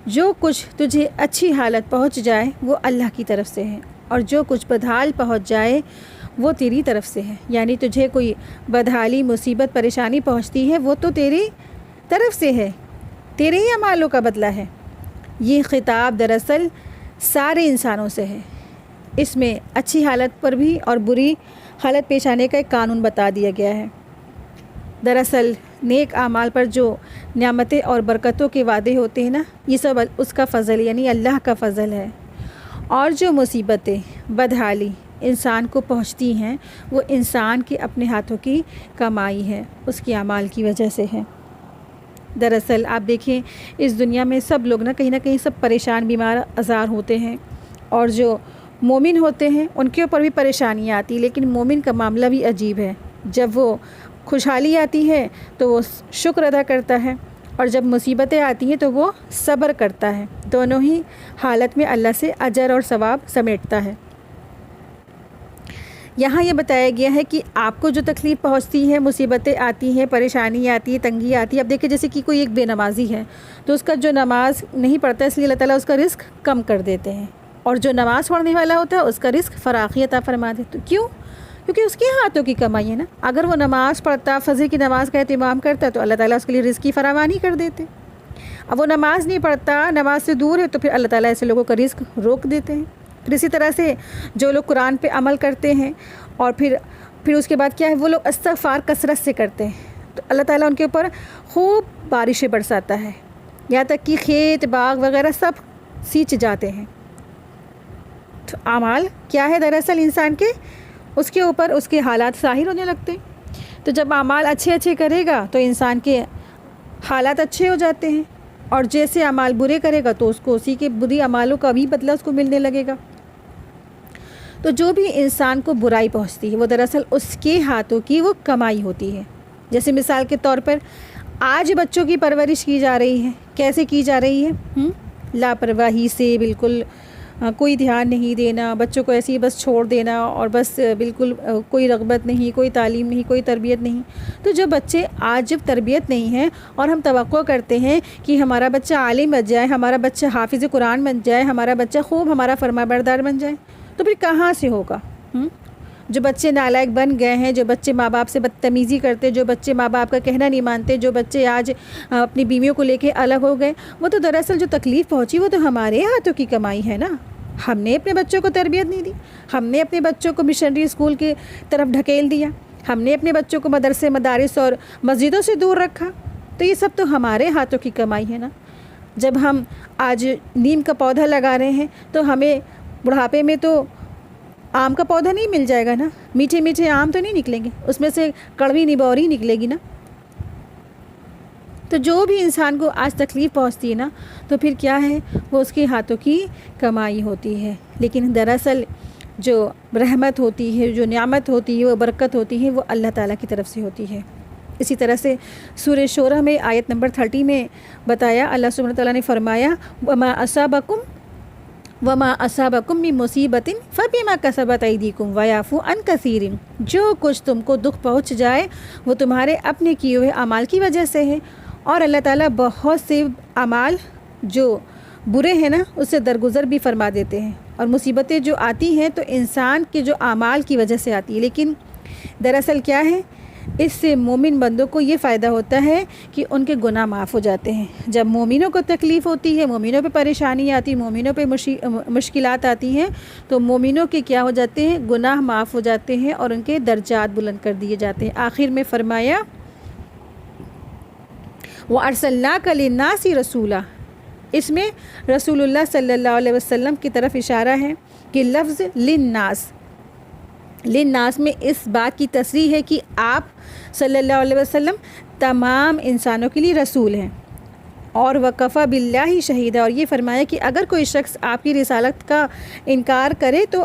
جو کچھ تجھے اچھی حالت پہنچ جائے وہ اللہ کی طرف سے ہے، اور جو کچھ بدحال پہنچ جائے وہ تیری طرف سے ہے۔ یعنی تجھے کوئی بدحالی، مصیبت، پریشانی پہنچتی ہے وہ تو تیری طرف سے ہے، تیرے ہی اعمالوں کا بدلہ ہے۔ یہ خطاب دراصل سارے انسانوں سے ہے، اس میں اچھی حالت پر بھی اور بری حالت پیش آنے کا ایک قانون بتا دیا گیا ہے۔ دراصل نیک اعمال پر جو نعمتیں اور برکتوں کے وعدے ہوتے ہیں نا، یہ سب اس کا فضل یعنی اللہ کا فضل ہے، اور جو مصیبتیں، بدحالی انسان کو پہنچتی ہیں وہ انسان کے اپنے ہاتھوں کی کمائی ہے، اس کے اعمال کی وجہ سے ہے۔ دراصل آپ دیکھیں اس دنیا میں سب لوگ نہ کہیں سب پریشان، بیمار، آزار ہوتے ہیں، اور جو مومن ہوتے ہیں ان کے اوپر بھی پریشانیاں آتی، لیکن مومن کا معاملہ بھی عجیب ہے۔ جب وہ خوشحالی آتی ہے تو وہ شکر ادا کرتا ہے، اور جب مصیبتیں آتی ہیں تو وہ صبر کرتا ہے، دونوں ہی حالت میں اللہ سے اجر اور ثواب سمیٹتا ہے۔ یہاں یہ بتایا گیا ہے کہ آپ کو جو تکلیف پہنچتی ہے، مصیبتیں آتی ہیں، پریشانی آتی ہے، تنگی آتی ہے، اب دیکھیں جیسے کہ کوئی ایک بے نمازی ہے تو اس کا جو نماز نہیں پڑھتا، اس لیے اللہ تعالیٰ اس کا رزق کم کر دیتے ہیں، اور جو نماز پڑھنے والا ہوتا ہے اس کا رزق فراخی عطا فرما دیتے۔ کیوں؟ کیونکہ اس کے ہاتھوں کی کمائی ہے نا۔ اگر وہ نماز پڑھتا، فجر کی نماز کا اہتمام کرتا تو اللہ تعالیٰ اس کے لیے رزق کی فراوانی کر دیتے۔ اب وہ نماز نہیں پڑھتا، نماز سے دور ہے، تو پھر اللہ تعالیٰ ایسے لوگوں کا رزق روک دیتے ہیں۔ پھر اسی طرح سے جو لوگ قرآن پہ عمل کرتے ہیں اور پھر اس کے بعد کیا ہے، وہ لوگ استغفار کثرت سے کرتے ہیں، تو اللہ تعالیٰ ان کے اوپر خوب بارشیں برساتا ہے، یہاں تک کہ کھیت، باغ وغیرہ سب سینچ جاتے ہیں۔ تو اعمال کیا ہے دراصل انسان کے، اس کے اوپر اس کے حالات ظاہر ہونے لگتے ہیں۔ تو جب اعمال اچھے کرے گا تو انسان کے حالات اچھے ہو جاتے ہیں، اور جیسے اعمال برے کرے گا تو اس کو اسی کے بری اعمالوں کا بھی بدلہ اس کو ملنے لگے گا۔ تو جو بھی انسان کو برائی پہنچتی ہے وہ دراصل اس کے ہاتھوں کی وہ کمائی ہوتی ہے۔ جیسے مثال کے طور پر آج بچوں کی پرورش کی جا رہی ہے، کیسے کی جا رہی ہے؟ لاپرواہی سے، بالکل کوئی دھیان نہیں دینا، بچوں کو ایسے ہی بس چھوڑ دینا، اور بس بالکل کوئی رغبت نہیں، کوئی تعلیم نہیں، کوئی تربیت نہیں۔ تو جو بچے آج جب تربیت نہیں ہے اور ہم توقع کرتے ہیں کہ ہمارا بچہ عالم بن جائے، ہمارا بچہ حافظ قرآن بن جائے، ہمارا بچہ خوب ہمارا فرما بردار بن جائے، تو پھر کہاں سے ہوگا؟ جو بچے نالائق بن گئے ہیں، جو بچے ماں باپ سے بدتمیزی کرتے، جو بچے ماں باپ کا کہنا نہیں مانتے، جو بچے آج اپنی بیویوں کو لے کے الگ ہو گئے، وہ تو دراصل جو تکلیف پہنچی وہ تو ہمارے ہاتھوں کی کمائی ہے نا۔ ہم نے اپنے بچوں کو تربیت نہیں دی، ہم نے اپنے بچوں کو مشنری اسکول کی طرف ڈھکیل دیا، ہم نے اپنے بچوں کو مدرسے، مدارس اور مسجدوں سے دور رکھا، تو یہ سب تو ہمارے ہاتھوں کی کمائی ہے نا۔ جب ہم آج نیم کا پودا لگا رہے ہیں تو ہمیں بڑھاپے میں تو آم کا پودا نہیں مل جائے گا نا، میٹھے میٹھے آم تو نہیں نکلیں گے، اس میں سے کڑوی نبوری نکلے گی نا۔ تو جو بھی انسان کو آج تکلیف پہنچتی ہے نا، تو پھر کیا ہے، وہ اس کے ہاتھوں کی کمائی ہوتی ہے۔ لیکن دراصل جو رحمت ہوتی ہے، جو نعمت ہوتی ہے، وہ برکت ہوتی ہے، وہ اللہ تعالیٰ کی طرف سے ہوتی ہے۔ اسی طرح سے سورہ شورى میں آیت نمبر 30 میں بتایا، اللہ سبحانہ تعالیٰ نے فرمایا وما اصابکم من مصیبت فبما کسبت ایدیکم ویعفو عن کثیر، جو کچھ تم کو دکھ پہنچ جائے وہ تمہارے اپنے کیے ہوئے اعمال کی وجہ سے ہے، اور اللہ تعالیٰ بہت سے اعمال جو برے ہیں نا اس سے درگزر بھی فرما دیتے ہیں، اور مصیبتیں جو آتی ہیں تو انسان کے جو اعمال کی وجہ سے آتی ہے۔ لیکن دراصل کیا ہے، اس سے مومن بندوں کو یہ فائدہ ہوتا ہے کہ ان کے گناہ معاف ہو جاتے ہیں۔ جب مومنوں کو تکلیف ہوتی ہے، مومنوں پہ پریشانی آتی، مومنوں پہ مشکلات آتی ہیں، تو مومنوں کے کیا ہو جاتے ہیں، گناہ معاف ہو جاتے ہیں اور ان کے درجات بلند کر دیے جاتے ہیں۔ آخر میں فرمایا وَأَرْسَلْنَاكَ لِلنَّاسِ رَسُولًا، اس میں رسول اللہ صلی اللہ علیہ وسلم کی طرف اشارہ ہے کہ لفظ للناس میں اس بات کی تصریح ہے کہ آپ صلی اللہ علیہ وسلم تمام انسانوں کے لیے رسول ہیں، اور وَكَفَى بِاللَّهِ شَهِيدًا، اور یہ فرمایا کہ اگر کوئی شخص آپ کی رسالت کا انکار کرے تو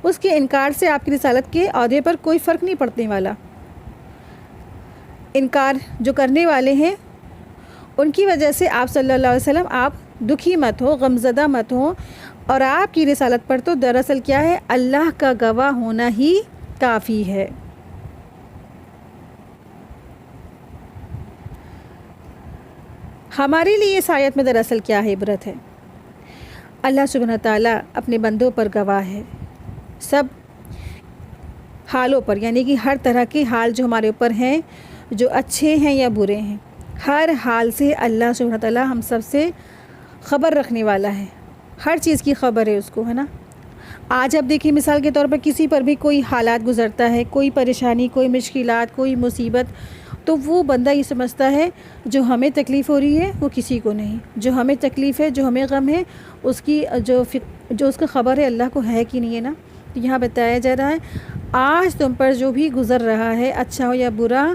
اس کے انکار سے آپ کی رسالت کے عہدے پر کوئی فرق نہیں پڑنے والا۔ انکار جو کرنے والے ہیں ان کی وجہ سے آپ صلی اللہ علیہ وسلم آپ دکھی مت ہو، غمزدہ مت ہو، اور آپ کی رسالت پر تو دراصل کیا ہے، اللہ کا گواہ ہونا ہی کافی ہے۔ ہمارے لیے اس آیت میں دراصل کیا ہے، عبرت ہے۔ اللہ سبحانہ تعالیٰ اپنے بندوں پر گواہ ہے، سب حالوں پر، یعنی کہ ہر طرح کے حال جو ہمارے اوپر ہیں، جو اچھے ہیں یا برے ہیں، ہر حال سے اللہ سبحانہ تعالیٰ ہم سب سے خبر رکھنے والا ہے، ہر چیز کی خبر ہے اس کو، ہے نا۔ آج آپ دیکھیں مثال کے طور پر کسی پر بھی کوئی حالات گزرتا ہے، کوئی پریشانی، کوئی مشکلات، کوئی مصیبت، تو وہ بندہ یہ سمجھتا ہے جو ہمیں تکلیف ہو رہی ہے وہ کسی کو نہیں، جو ہمیں تکلیف ہے، جو ہمیں غم ہے، اس کی جو اس کا خبر ہے اللہ کو ہے کہ نہیں ہے نا۔ تو یہاں بتایا جا رہا ہے آج تم پر جو بھی گزر رہا ہے، اچھا ہو یا برا،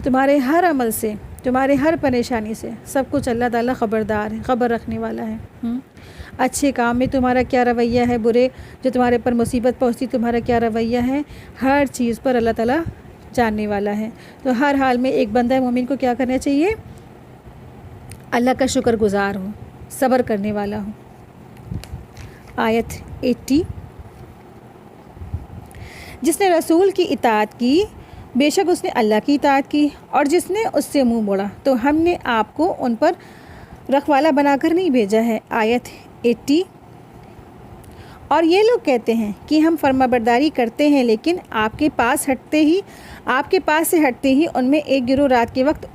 تمہارے ہر عمل سے، تمہارے ہر پریشانی سے، سب کچھ اللہ تعالیٰ خبردار ہے، خبر رکھنے والا ہے۔ اچھے کام میں تمہارا کیا رویہ ہے، برے جو تمہارے پر مصیبت پہنچتی تمہارا کیا رویہ ہے، ہر چیز پر اللہ تعالیٰ جاننے والا ہے۔ تو ہر حال میں ایک بندہ مومن کو کیا کرنا چاہیے، اللہ کا شکر گزار ہو، صبر کرنے والا ہو۔ آیت 80، جس نے رسول کی اطاعت کی بے شک اس نے اللہ کی اطاعت کی، اور جس نے اس سے منہ موڑا تو ہم نے آپ کو ان پر رکھوالا بنا کر نہیں بھیجا ہے۔ آیت 80، اور یہ لوگ کہتے ہیں کہ ہم فرما برداری کرتے ہیں، لیکن آپ کے پاس سے ہٹتے ہی ان میں ایک گروہ رات کے وقت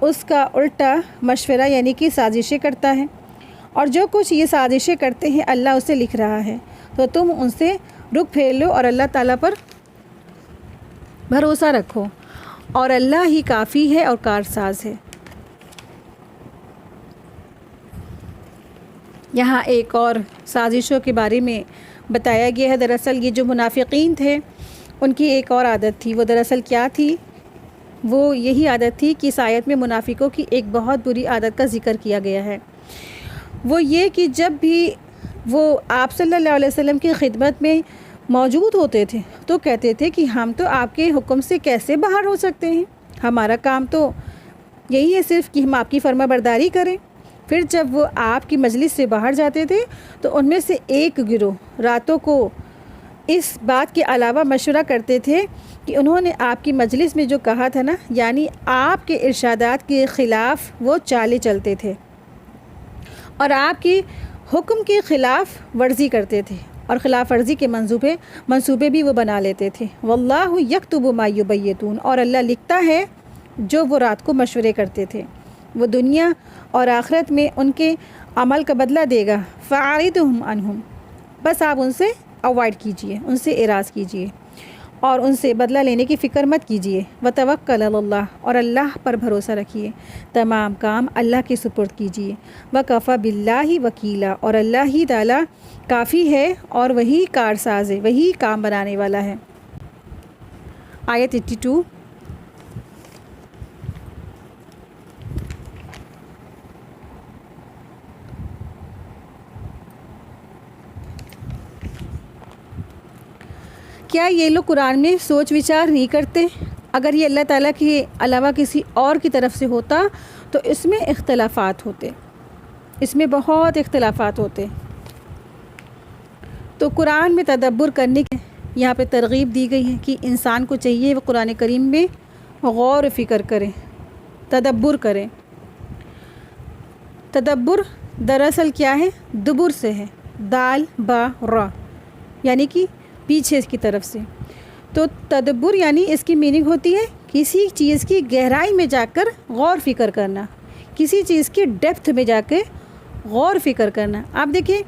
اس کا الٹا مشورہ یعنی کہ سازشیں کرتا ہے، اور جو کچھ یہ سازشیں کرتے ہیں اللہ اسے لکھ رہا ہے، تو تم ان سے رخ پھیر لو اور اللہ تعالیٰ پر بھروسہ رکھو، اور اللہ ہی کافی ہے اور کارساز ہے۔ یہاں ایک اور سازشوں کے بارے میں بتایا گیا ہے۔ دراصل یہ جو منافقین تھے ان کی ایک اور عادت تھی، وہ دراصل کیا تھی، وہ یہی عادت تھی کہ اس آیت میں منافقوں کی ایک بہت بری عادت کا ذکر کیا گیا ہے۔ وہ یہ کہ جب بھی وہ آپ صلی اللہ علیہ وسلم کی خدمت میں موجود ہوتے تھے تو کہتے تھے کہ ہم تو آپ کے حکم سے کیسے باہر ہو سکتے ہیں، ہمارا کام تو یہی ہے صرف کہ ہم آپ کی فرما برداری کریں۔ پھر جب وہ آپ کی مجلس سے باہر جاتے تھے تو ان میں سے ایک گروہ راتوں کو اس بات کے علاوہ مشورہ کرتے تھے کہ انہوں نے آپ کی مجلس میں جو کہا تھا نا، یعنی آپ کے ارشادات کے خلاف وہ چالیں چلتے تھے اور آپ کی حکم کی خلاف ورزی کرتے تھے، اور خلاف ورزی کے منصوبے بھی وہ بنا لیتے تھے۔ واللہ یکتب ما یبیتون، اور اللہ لکھتا ہے جو وہ رات کو مشورے کرتے تھے، وہ دنیا اور آخرت میں ان کے عمل کا بدلہ دے گا۔ فاعرضھم عنہم، بس آپ ان سے اوائڈ کیجئے، ان سے اعراض کیجئے اور ان سے بدلہ لینے کی فکر مت کیجئے۔ وتوکل علی اللہ، اور اللہ پر بھروسہ رکھیے، تمام کام اللہ کے سپرد کیجئے۔ وکفی باللہ وکیلا، اور اللہ ہی تعالیٰ کافی ہے اور وہی کارساز ہے، وہی کام بنانے والا ہے۔ آیت 82، کیا یہ لوگ قرآن میں سوچ وچار نہیں کرتے؟ اگر یہ اللہ تعالیٰ کے علاوہ کسی اور کی طرف سے ہوتا تو اس میں اختلافات ہوتے، اس میں بہت اختلافات ہوتے۔ تو قرآن میں تدبر کرنے کی یہاں پہ ترغیب دی گئی ہے کہ انسان کو چاہیے وہ قرآن کریم میں غور و فکر کرے، تدبر کرے۔ تدبر دراصل کیا ہے، دبر سے ہے، دال با را، یعنی کہ پیچھے اس کی طرف سے۔ تو تدبر یعنی اس کی میننگ ہوتی ہے کسی چیز کی گہرائی میں جا کر غور فکر کرنا، کسی چیز کی ڈیپتھ میں جا کے غور فکر کرنا۔ آپ دیکھیں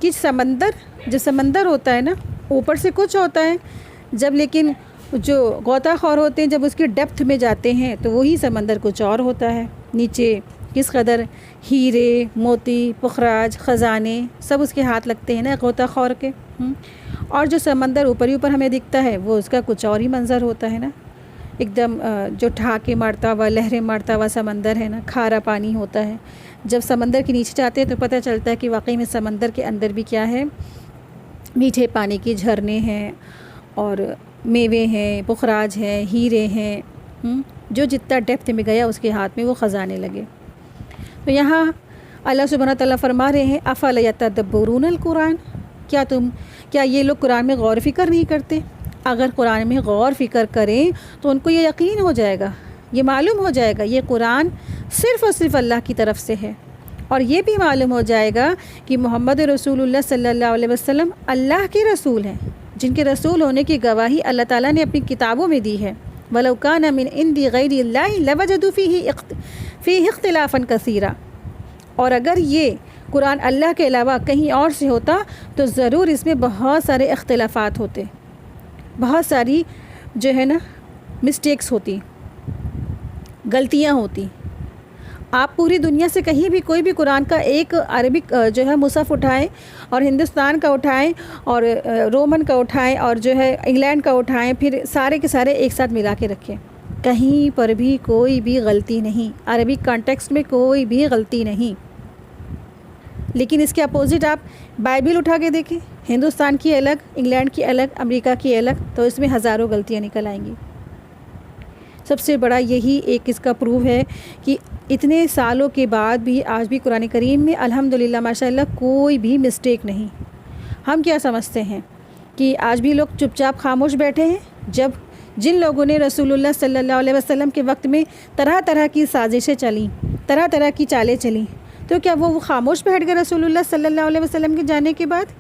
کہ سمندر ہوتا ہے نا، اوپر سے کچھ ہوتا ہے، جب لیکن جو غوطہ خور ہوتے ہیں جب اس کی ڈیپتھ میں جاتے ہیں تو وہی سمندر کچھ اور ہوتا ہے۔ نیچے کس قدر ہیرے، موتی، پخراج، خزانے سب اس کے ہاتھ لگتے ہیں نا غوطہ خور کے، اور جو سمندر اوپر ہی اوپر ہمیں دکھتا ہے وہ اس کا کچھ اور ہی منظر ہوتا ہے نا، ایک دم جو ٹھاکے مارتا ہوا، لہریں مارتا ہوا سمندر ہے نا، کھارا پانی ہوتا ہے۔ جب سمندر کے نیچے جاتے ہیں تو پتہ چلتا ہے کہ واقعی میں سمندر کے اندر بھی کیا ہے، میٹھے پانی کے جھرنے ہیں اور میوے ہیں، پخراج ہیں، ہیرے ہیں، جو جتنا ڈیپتھ میں گیا اس کے ہاتھ میں وہ خزانے لگے۔ تو یہاں اللہ سبحانہ تعالیٰ فرما رہے ہیں افلا یتدبرون القرآن، کیا یہ لوگ قرآن میں غور و فکر نہیں کرتے؟ اگر قرآن میں غور فکر کریں تو ان کو یہ یقین ہو جائے گا، یہ معلوم ہو جائے گا یہ قرآن صرف اور صرف اللہ کی طرف سے ہے، اور یہ بھی معلوم ہو جائے گا کہ محمد رسول اللہ صلی اللہ علیہ وسلم اللہ کے رسول ہیں، جن کے رسول ہونے کی گواہی اللہ تعالیٰ نے اپنی کتابوں میں دی ہے۔ وَلَوْ كَانَ مِنْ عِنْدِ غَيْرِ اللَّهِ لَوَجَدُوا فِيهِ اخْتِلَافًا كَثِيرًا، اور اگر یہ قرآن اللہ کے علاوہ کہیں اور سے ہوتا تو ضرور اس میں بہت سارے اختلافات ہوتے، بہت ساری جو ہے نا مسٹیکس ہوتی، غلطیاں ہوتی۔ آپ پوری دنیا سے کہیں بھی کوئی بھی قرآن کا ایک عربک جو ہے مصحف اٹھائیں اور ہندوستان کا اٹھائیں اور رومن کا اٹھائیں اور جو ہے انگلینڈ کا اٹھائیں، پھر سارے کے سارے ایک ساتھ ملا کے رکھیں، کہیں پر بھی کوئی بھی غلطی نہیں، عربک کانٹیکسٹ میں کوئی بھی غلطی نہیں۔ لیکن اس کے اپوزٹ آپ بائبل اٹھا کے دیکھیں، ہندوستان کی الگ، انگلینڈ کی الگ، امریکہ کی الگ، تو اس میں ہزاروں غلطیاں نکل آئیں گی۔ سب سے بڑا یہی ایک اس کا پروف ہے کہ اتنے سالوں کے بعد بھی آج بھی قرآن کریم میں الحمدللہ ماشاءاللہ کوئی بھی مسٹیک نہیں۔ ہم کیا سمجھتے ہیں کہ آج بھی لوگ چپ چاپ خاموش بیٹھے ہیں، جب جن لوگوں نے رسول اللہ صلی اللہ علیہ وسلم کے وقت میں طرح طرح کی سازشیں چلیں، طرح طرح کی چالیں چلیں، تو کیا وہ خاموش بیٹھ گئے رسول اللہ صلی اللہ علیہ وسلم کے جانے کے بعد؟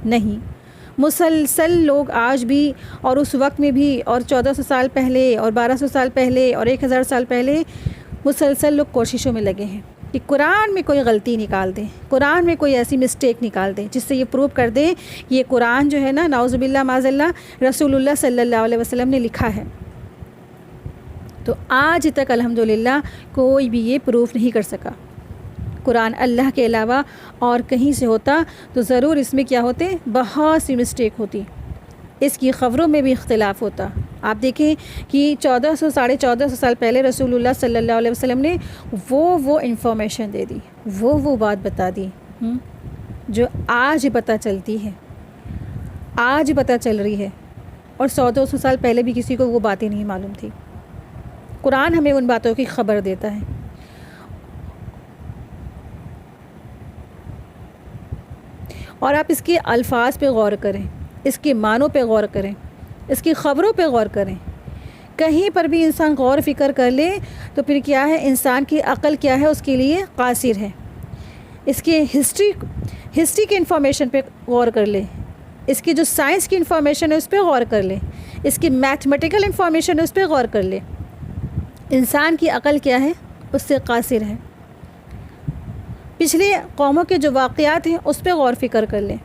نہیں، مسلسل لوگ آج بھی اور اس وقت میں بھی اور 1400 سال پہلے اور 1200 سال پہلے اور 1000 سال پہلے مسلسل لوگ کوششوں میں لگے ہیں کہ قرآن میں کوئی غلطی نکال دیں، قرآن میں کوئی ایسی مسٹیک نکال دیں جس سے یہ پروو کر دیں کہ یہ قرآن جو ہے نا نعوذ باللہ معاذ اللہ رسول اللہ صلی اللہ علیہ وسلم نے لکھا ہے۔ تو آج تک الحمدللہ کوئی بھی یہ پروف نہیں کر سکا۔ قرآن اللہ کے علاوہ اور کہیں سے ہوتا تو ضرور اس میں کیا ہوتے، بہت سی مسٹیک ہوتی، اس کی خبروں میں بھی اختلاف ہوتا۔ آپ دیکھیں کہ 1400 ساڑھے 1400 سال پہلے رسول اللہ صلی اللہ علیہ وسلم نے وہ انفارمیشن دے دی، وہ بات بتا دی جو آج پتہ چلتی ہے، آج پتہ چل رہی ہے، اور 100-200 سال پہلے بھی کسی کو وہ باتیں نہیں معلوم تھی۔ قرآن ہمیں ان باتوں کی خبر دیتا ہے۔ اور آپ اس کے الفاظ پہ غور کریں، اس کے معنوں پہ غور کریں، اس کی خبروں پہ غور کریں۔ کہیں پر بھی انسان غور فکر کر لے تو پھر کیا ہے، انسان کی عقل کیا ہے، اس کے لیے قاصر ہے۔ اس کے ہسٹری کی انفارمیشن پہ غور کر لے، اس کی جو سائنس کی انفارمیشن ہے اس پہ غور کر لے، اس کی میتھمیٹیکل انفارمیشن ہے اس پہ غور کر لے۔ انسان کی عقل کیا ہے، اس سے قاصر ہے۔ پچھلے قوموں کے جو واقعات ہیں اس پہ غور فکر کر لیں۔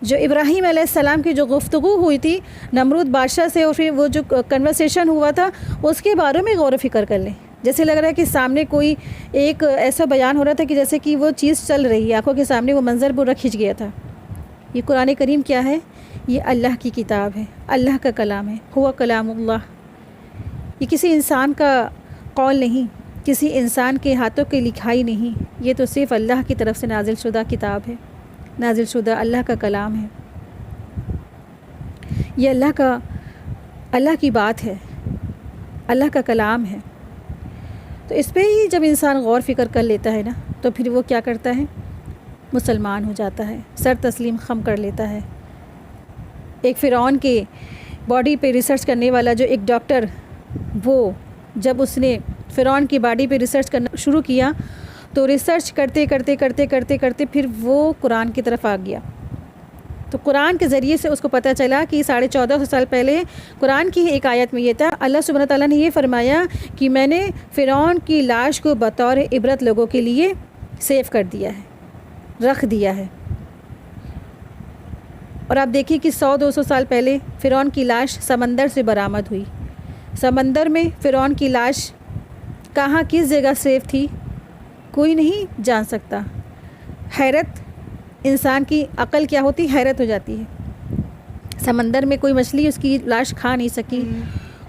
جو ابراہیم علیہ السلام کی جو گفتگو ہوئی تھی نمرود بادشاہ سے، اور پھر وہ جو کنورسیشن ہوا تھا اس کے بارے میں غور و فکر کر لیں۔ جیسے لگ رہا ہے کہ سامنے کوئی ایک ایسا بیان ہو رہا تھا کہ جیسے کہ وہ چیز چل رہی ہے، آنکھوں کے سامنے وہ منظر پورا کھنچ گیا تھا۔ یہ قرآن کریم کیا ہے، یہ اللہ کی کتاب ہے، اللہ کا کلام ہے، ہوا کلام اللہ۔ یہ کسی انسان کا قول نہیں، کسی انسان کے ہاتھوں کی لکھائی نہیں، یہ تو صرف اللہ کی طرف سے نازل شدہ کتاب ہے، نازل شدہ اللہ کا کلام ہے۔ یہ اللہ کی بات ہے، اللہ کا کلام ہے۔ تو اس پہ ہی جب انسان غور فکر کر لیتا ہے نا تو پھر وہ کیا کرتا ہے، مسلمان ہو جاتا ہے، سر تسلیم خم کر لیتا ہے۔ ایک فرعون کے باڈی پہ ریسرچ کرنے والا جو ایک ڈاکٹر، وہ جب اس نے فرعون کی باڈی پہ ریسرچ کرنا شروع کیا تو ریسرچ کرتے پھر وہ قرآن کی طرف آ گیا۔ تو قرآن کے ذریعے سے اس کو پتہ چلا کہ 1450 سال پہلے قرآن کی ایک آیت میں یہ تھا، اللہ سبحانہ تعالیٰ نے یہ فرمایا کہ میں نے فرعون کی لاش کو بطور عبرت لوگوں کے لیے سیو کر دیا ہے، رکھ دیا ہے۔ اور آپ دیکھیں کہ 100-200 سال پہلے فرعون کی لاش سمندر سے برآمد ہوئی۔ سمندر میں فرعون کی لاش کہاں کس جگہ سیف تھی کوئی نہیں جان سکتا۔ حیرت، انسان کی عقل کیا ہوتی، حیرت ہو جاتی ہے۔ سمندر میں کوئی مچھلی اس کی لاش کھا نہیں سکی،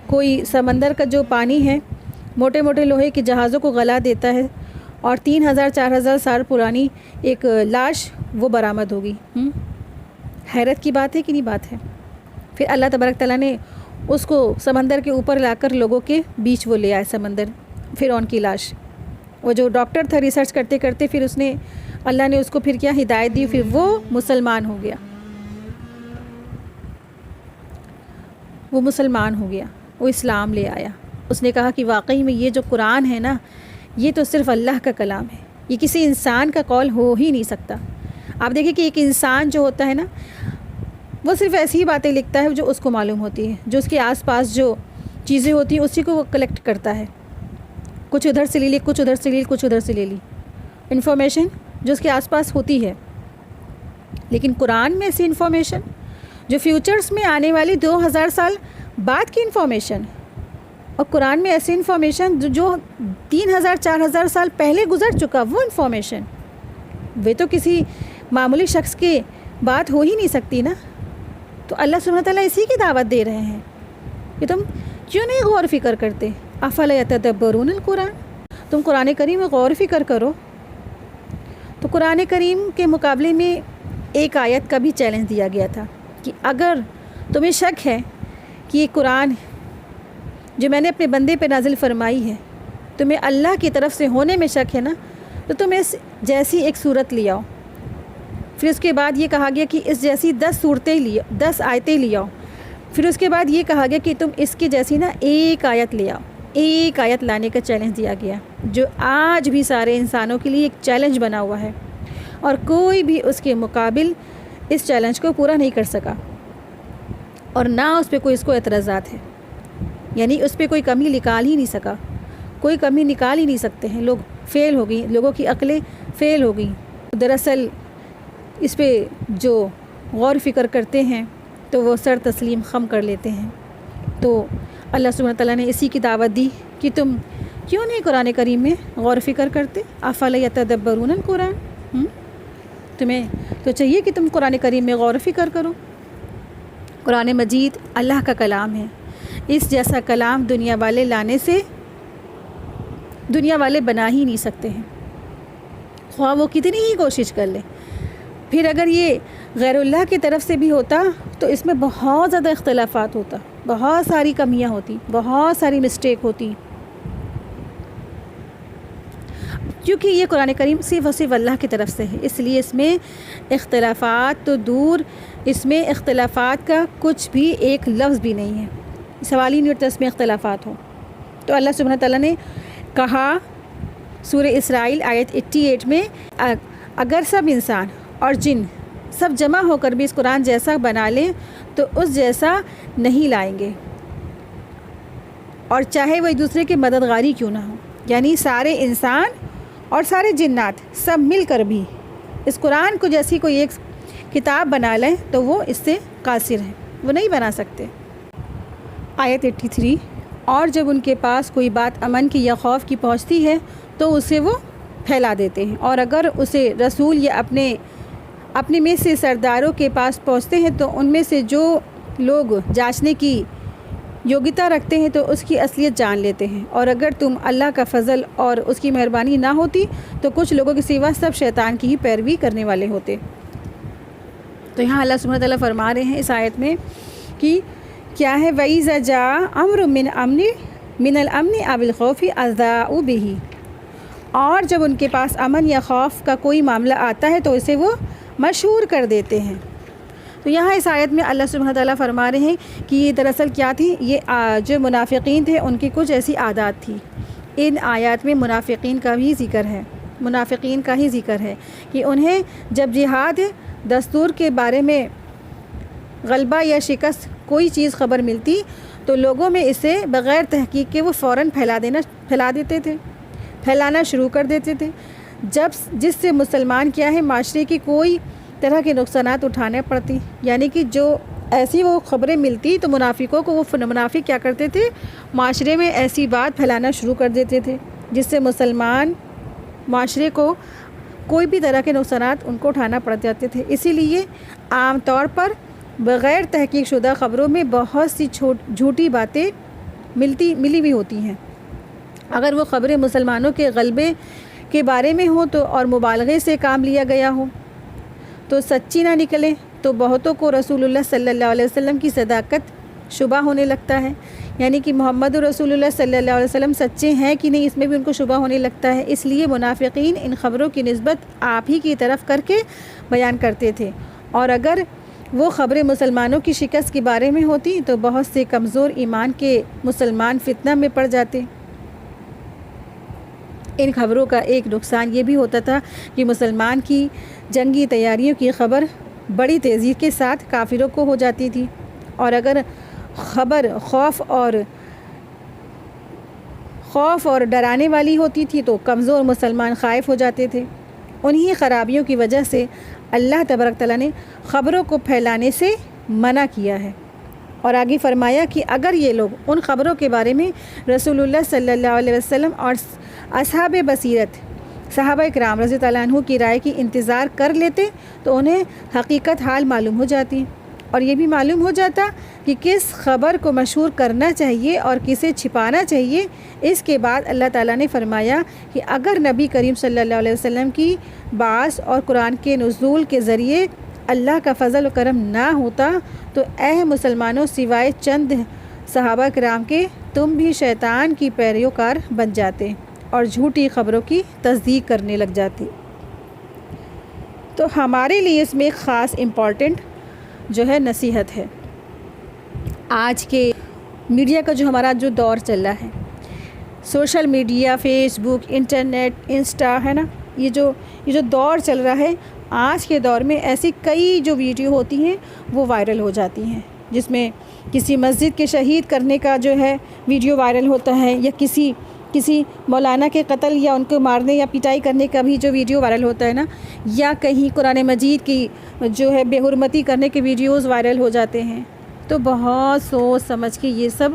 کوئی سمندر کا جو پانی ہے موٹے موٹے لوہے کے جہازوں کو گلا دیتا ہے، اور 3000-4000 سال پرانی ایک لاش وہ برآمد ہوگی۔ حیرت کی بات ہے کہ نہیں بات ہے؟ پھر اللہ تبارک تعالیٰ نے اس کو سمندر کے اوپر لا کر لوگوں کے بیچ وہ لے آئے سمندر، فرعون کی لاش. وہ جو ڈاکٹر تھا ریسرچ کرتے کرتے پھر اس نے اللہ نے اس کو پھر کیا ہدایت دی، پھر وہ مسلمان ہو گیا. وہ مسلمان ہو گیا، وہ اسلام لے آیا. اس نے کہا کہ واقعی میں یہ جو قرآن ہے نا، یہ تو صرف اللہ کا کلام ہے، یہ کسی انسان کا قول ہو ہی نہیں سکتا. آپ دیکھیں کہ ایک انسان جو ہوتا ہے نا، وہ صرف ایسی ہی باتیں لکھتا ہے جو اس کو معلوم ہوتی ہے، جو اس کے آس پاس جو چیزیں ہوتی ہیں اسی کو وہ کلیکٹ کرتا ہے. کچھ ادھر سے لے لی، کچھ ادھر سے لے لی، کچھ ادھر سے لے لی، انفارمیشن جو اس کے آس پاس ہوتی ہے. لیکن قرآن میں ایسی انفارمیشن جو فیوچرز میں آنے والی 2000 سال بعد کی انفارمیشن، اور قرآن میں ایسی انفارمیشن جو 3000-4000 سال پہلے گزر چکا، وہ انفارمیشن وہ تو کسی معمولی شخص کی بات ہو ہی نہیں سکتی نا. تو اللہ سبحانہ تعالیٰ اسی کی دعوت دے رہے ہیں کہ تم کیوں نہیں غور فکر کرتے؟ افلا یتدبرون القرآن، تم قرآن کریم میں غور فکر کرو. تو قرآن کریم کے مقابلے میں ایک آیت کا بھی چیلنج دیا گیا تھا کہ اگر تمہیں شک ہے کہ یہ قرآن جو میں نے اپنے بندے پہ نازل فرمائی ہے تمہیں اللہ کی طرف سے ہونے میں شک ہے نا، تو تم اس جیسی ایک صورت لے آؤ. پھر اس کے بعد یہ کہا گیا کہ اس جیسی 10 آیتیں لے آؤ. پھر اس کے بعد یہ کہا گیا کہ تم اس کی جیسی نا ایک آیت لے آؤ. ایک آیت لانے کا چیلنج دیا گیا، جو آج بھی سارے انسانوں کے لیے ایک چیلنج بنا ہوا ہے، اور کوئی بھی اس کے مقابل اس چیلنج کو پورا نہیں کر سکا، اور نہ اس پہ کوئی اس کو اعتراضات ہے. یعنی اس پہ کوئی کمی نکال ہی نہیں سکا، کوئی کمی نکال ہی نہیں سکتے ہیں. لوگ فیل ہو گئی، لوگوں کی عقلیں فیل ہو گئیں. دراصل اس پہ جو غور فکر کرتے ہیں تو وہ سر تسلیم خم کر لیتے ہیں. تو اللہ سبحانہ تعالیٰ نے اسی کی دعوت دی کہ تم کیوں نہیں قرآن کریم میں غور فکر کرتے؟ افلا یتدبرون القرآن، تمہیں تو چاہیے کہ تم قرآن کریم میں غور فکر کرو. قرآن مجید اللہ کا کلام ہے. اس جیسا کلام دنیا والے لانے سے دنیا والے بنا ہی نہیں سکتے ہیں، خواہ وہ کتنی ہی کوشش کر لیں. پھر اگر یہ غیر اللہ کی طرف سے بھی ہوتا تو اس میں بہت زیادہ اختلافات ہوتا، بہت ساری کمیاں ہوتی، بہت ساری مسٹیک ہوتی. کیونکہ یہ قرآن کریم صرف اور صرف اللہ کی طرف سے ہے، اس لیے اس میں اختلافات تو دور، اس میں اختلافات کا کچھ بھی ایک لفظ بھی نہیں ہے. سوال ہی نہیں اٹھتا اس میں اختلافات ہوں. تو اللہ سبحانہ تعالیٰ نے کہا سورہ اسرائیل آیت 88 میں، اگر سب انسان اور جن سب جمع ہو کر بھی اس قرآن جیسا بنا لیں تو اس جیسا نہیں لائیں گے، اور چاہے وہ ایک دوسرے کے مددگاری کیوں نہ ہو. یعنی سارے انسان اور سارے جنات سب مل کر بھی اس قرآن کو جیسی کوئی ایک کتاب بنا لیں تو وہ اس سے قاصر ہیں، وہ نہیں بنا سکتے. آیت 83، اور جب ان کے پاس کوئی بات امن کی یا خوف کی پہنچتی ہے تو اسے وہ پھیلا دیتے ہیں، اور اگر اسے رسول یا اپنے میں سے سرداروں کے پاس پہنچتے ہیں تو ان میں سے جو لوگ جانچنے کی یوگتا رکھتے ہیں تو اس کی اصلیت جان لیتے ہیں. اور اگر تم اللہ کا فضل اور اس کی مہربانی نہ ہوتی تو کچھ لوگوں کے سوا سب شیطان کی ہی پیروی کرنے والے ہوتے. تو یہاں اللہ سبحانہ تعالیٰ فرما رہے ہیں اس آیت میں کہ کیا ہے، وَإِذَا جَاءَ أَمْرٌ مِّنَ الْأَمْنِ أَوِ الْخَوْفِ أَذَاعُوا بِهِ، اور جب ان کے پاس امن یا خوف کا کوئی معاملہ آتا ہے تو اسے وہ مشہور کر دیتے ہیں. تو یہاں اس آیت میں اللہ سبحانہ تعالیٰ فرما رہے ہیں کہ یہ دراصل کیا تھی، یہ جو منافقین تھے ان کی کچھ ایسی عادات تھی. ان آیات میں منافقین کا بھی ذکر ہے، منافقین کا ہی ذکر ہے کہ انہیں جب جہاد دستور کے بارے میں غلبہ یا شکست کوئی چیز خبر ملتی تو لوگوں میں اسے بغیر تحقیق کے وہ فوراً پھیلا دیتے تھے، پھیلانا شروع کر دیتے تھے، جس سے مسلمان کیا ہے، معاشرے کی کوئی طرح کے نقصانات اٹھانے پڑتی. یعنی کہ جو ایسی وہ خبریں ملتی تو منافقوں کو، وہ منافق کیا کرتے تھے، معاشرے میں ایسی بات پھیلانا شروع کر دیتے تھے جس سے مسلمان معاشرے کو کوئی بھی طرح کے نقصانات ان کو اٹھانا پڑ جاتے تھے. اسی لیے عام طور پر بغیر تحقیق شدہ خبروں میں بہت سی جھوٹی باتیں ملی بھی ہوتی ہیں. اگر وہ خبریں مسلمانوں کے غلبے کے بارے میں ہوں تو اور مبالغے سے کام لیا گیا ہو تو سچی نہ نکلے تو بہتوں کو رسول اللہ صلی اللہ علیہ وسلم کی صداقت شبہ ہونے لگتا ہے، یعنی کہ محمد رسول اللہ صلی اللہ علیہ وسلم سچے ہیں کہ نہیں، اس میں بھی ان کو شبہ ہونے لگتا ہے۔ اس لیے منافقین ان خبروں کی نسبت آپ ہی کی طرف کر کے بیان کرتے تھے، اور اگر وہ خبریں مسلمانوں کی شکست کے بارے میں ہوتی تو بہت سے کمزور ایمان کے مسلمان فتنہ میں پڑ جاتے۔ ان خبروں کا ایک نقصان یہ بھی ہوتا تھا کہ مسلمان کی جنگی تیاریوں کی خبر بڑی تیزی کے ساتھ کافروں کو ہو جاتی تھی، اور اگر خبر خوف اور ڈرانے والی ہوتی تھی تو کمزور مسلمان خائف ہو جاتے تھے۔ انہی خرابیوں کی وجہ سے اللہ تبارک تعالیٰ نے خبروں کو پھیلانے سے منع کیا ہے، اور آگے فرمایا کہ اگر یہ لوگ ان خبروں کے بارے میں رسول اللہ صلی اللہ علیہ وسلم اور اصحاب بصیرت صحابہ کرام رضی اللہ عنہ کی رائے کی انتظار کر لیتے تو انہیں حقیقت حال معلوم ہو جاتی، اور یہ بھی معلوم ہو جاتا کہ کس خبر کو مشہور کرنا چاہیے اور کسے چھپانا چاہیے۔ اس کے بعد اللہ تعالیٰ نے فرمایا کہ اگر نبی کریم صلی اللہ علیہ وسلم کی بعث اور قرآن کے نزول کے ذریعے اللہ کا فضل و کرم نہ ہوتا تو اے مسلمانوں، سوائے چند صحابہ کرام کے تم بھی شیطان کی پیروکار بن جاتے اور جھوٹی خبروں کی تصدیق کرنے لگ جاتی۔ تو ہمارے لیے اس میں ایک خاص امپورٹنٹ جو ہے نصیحت ہے۔ آج کے میڈیا کا جو ہمارا جو دور چل رہا ہے، سوشل میڈیا، فیس بک، انٹرنیٹ، انسٹا، ہے نا، یہ جو دور چل رہا ہے، آج کے دور میں ایسی کئی جو ویڈیو ہوتی ہیں وہ وائرل ہو جاتی ہیں، جس میں کسی مسجد کے شہید کرنے کا جو ہے ویڈیو وائرل ہوتا ہے، یا کسی مولانا کے قتل یا ان کو مارنے یا پٹائی کرنے کا بھی جو ویڈیو وائرل ہوتا ہے نا، یا کہیں قرآن مجید کی جو ہے بے حرمتی کرنے کے ویڈیوز وائرل ہو جاتے ہیں۔ تو بہت سوچ سمجھ کے یہ سب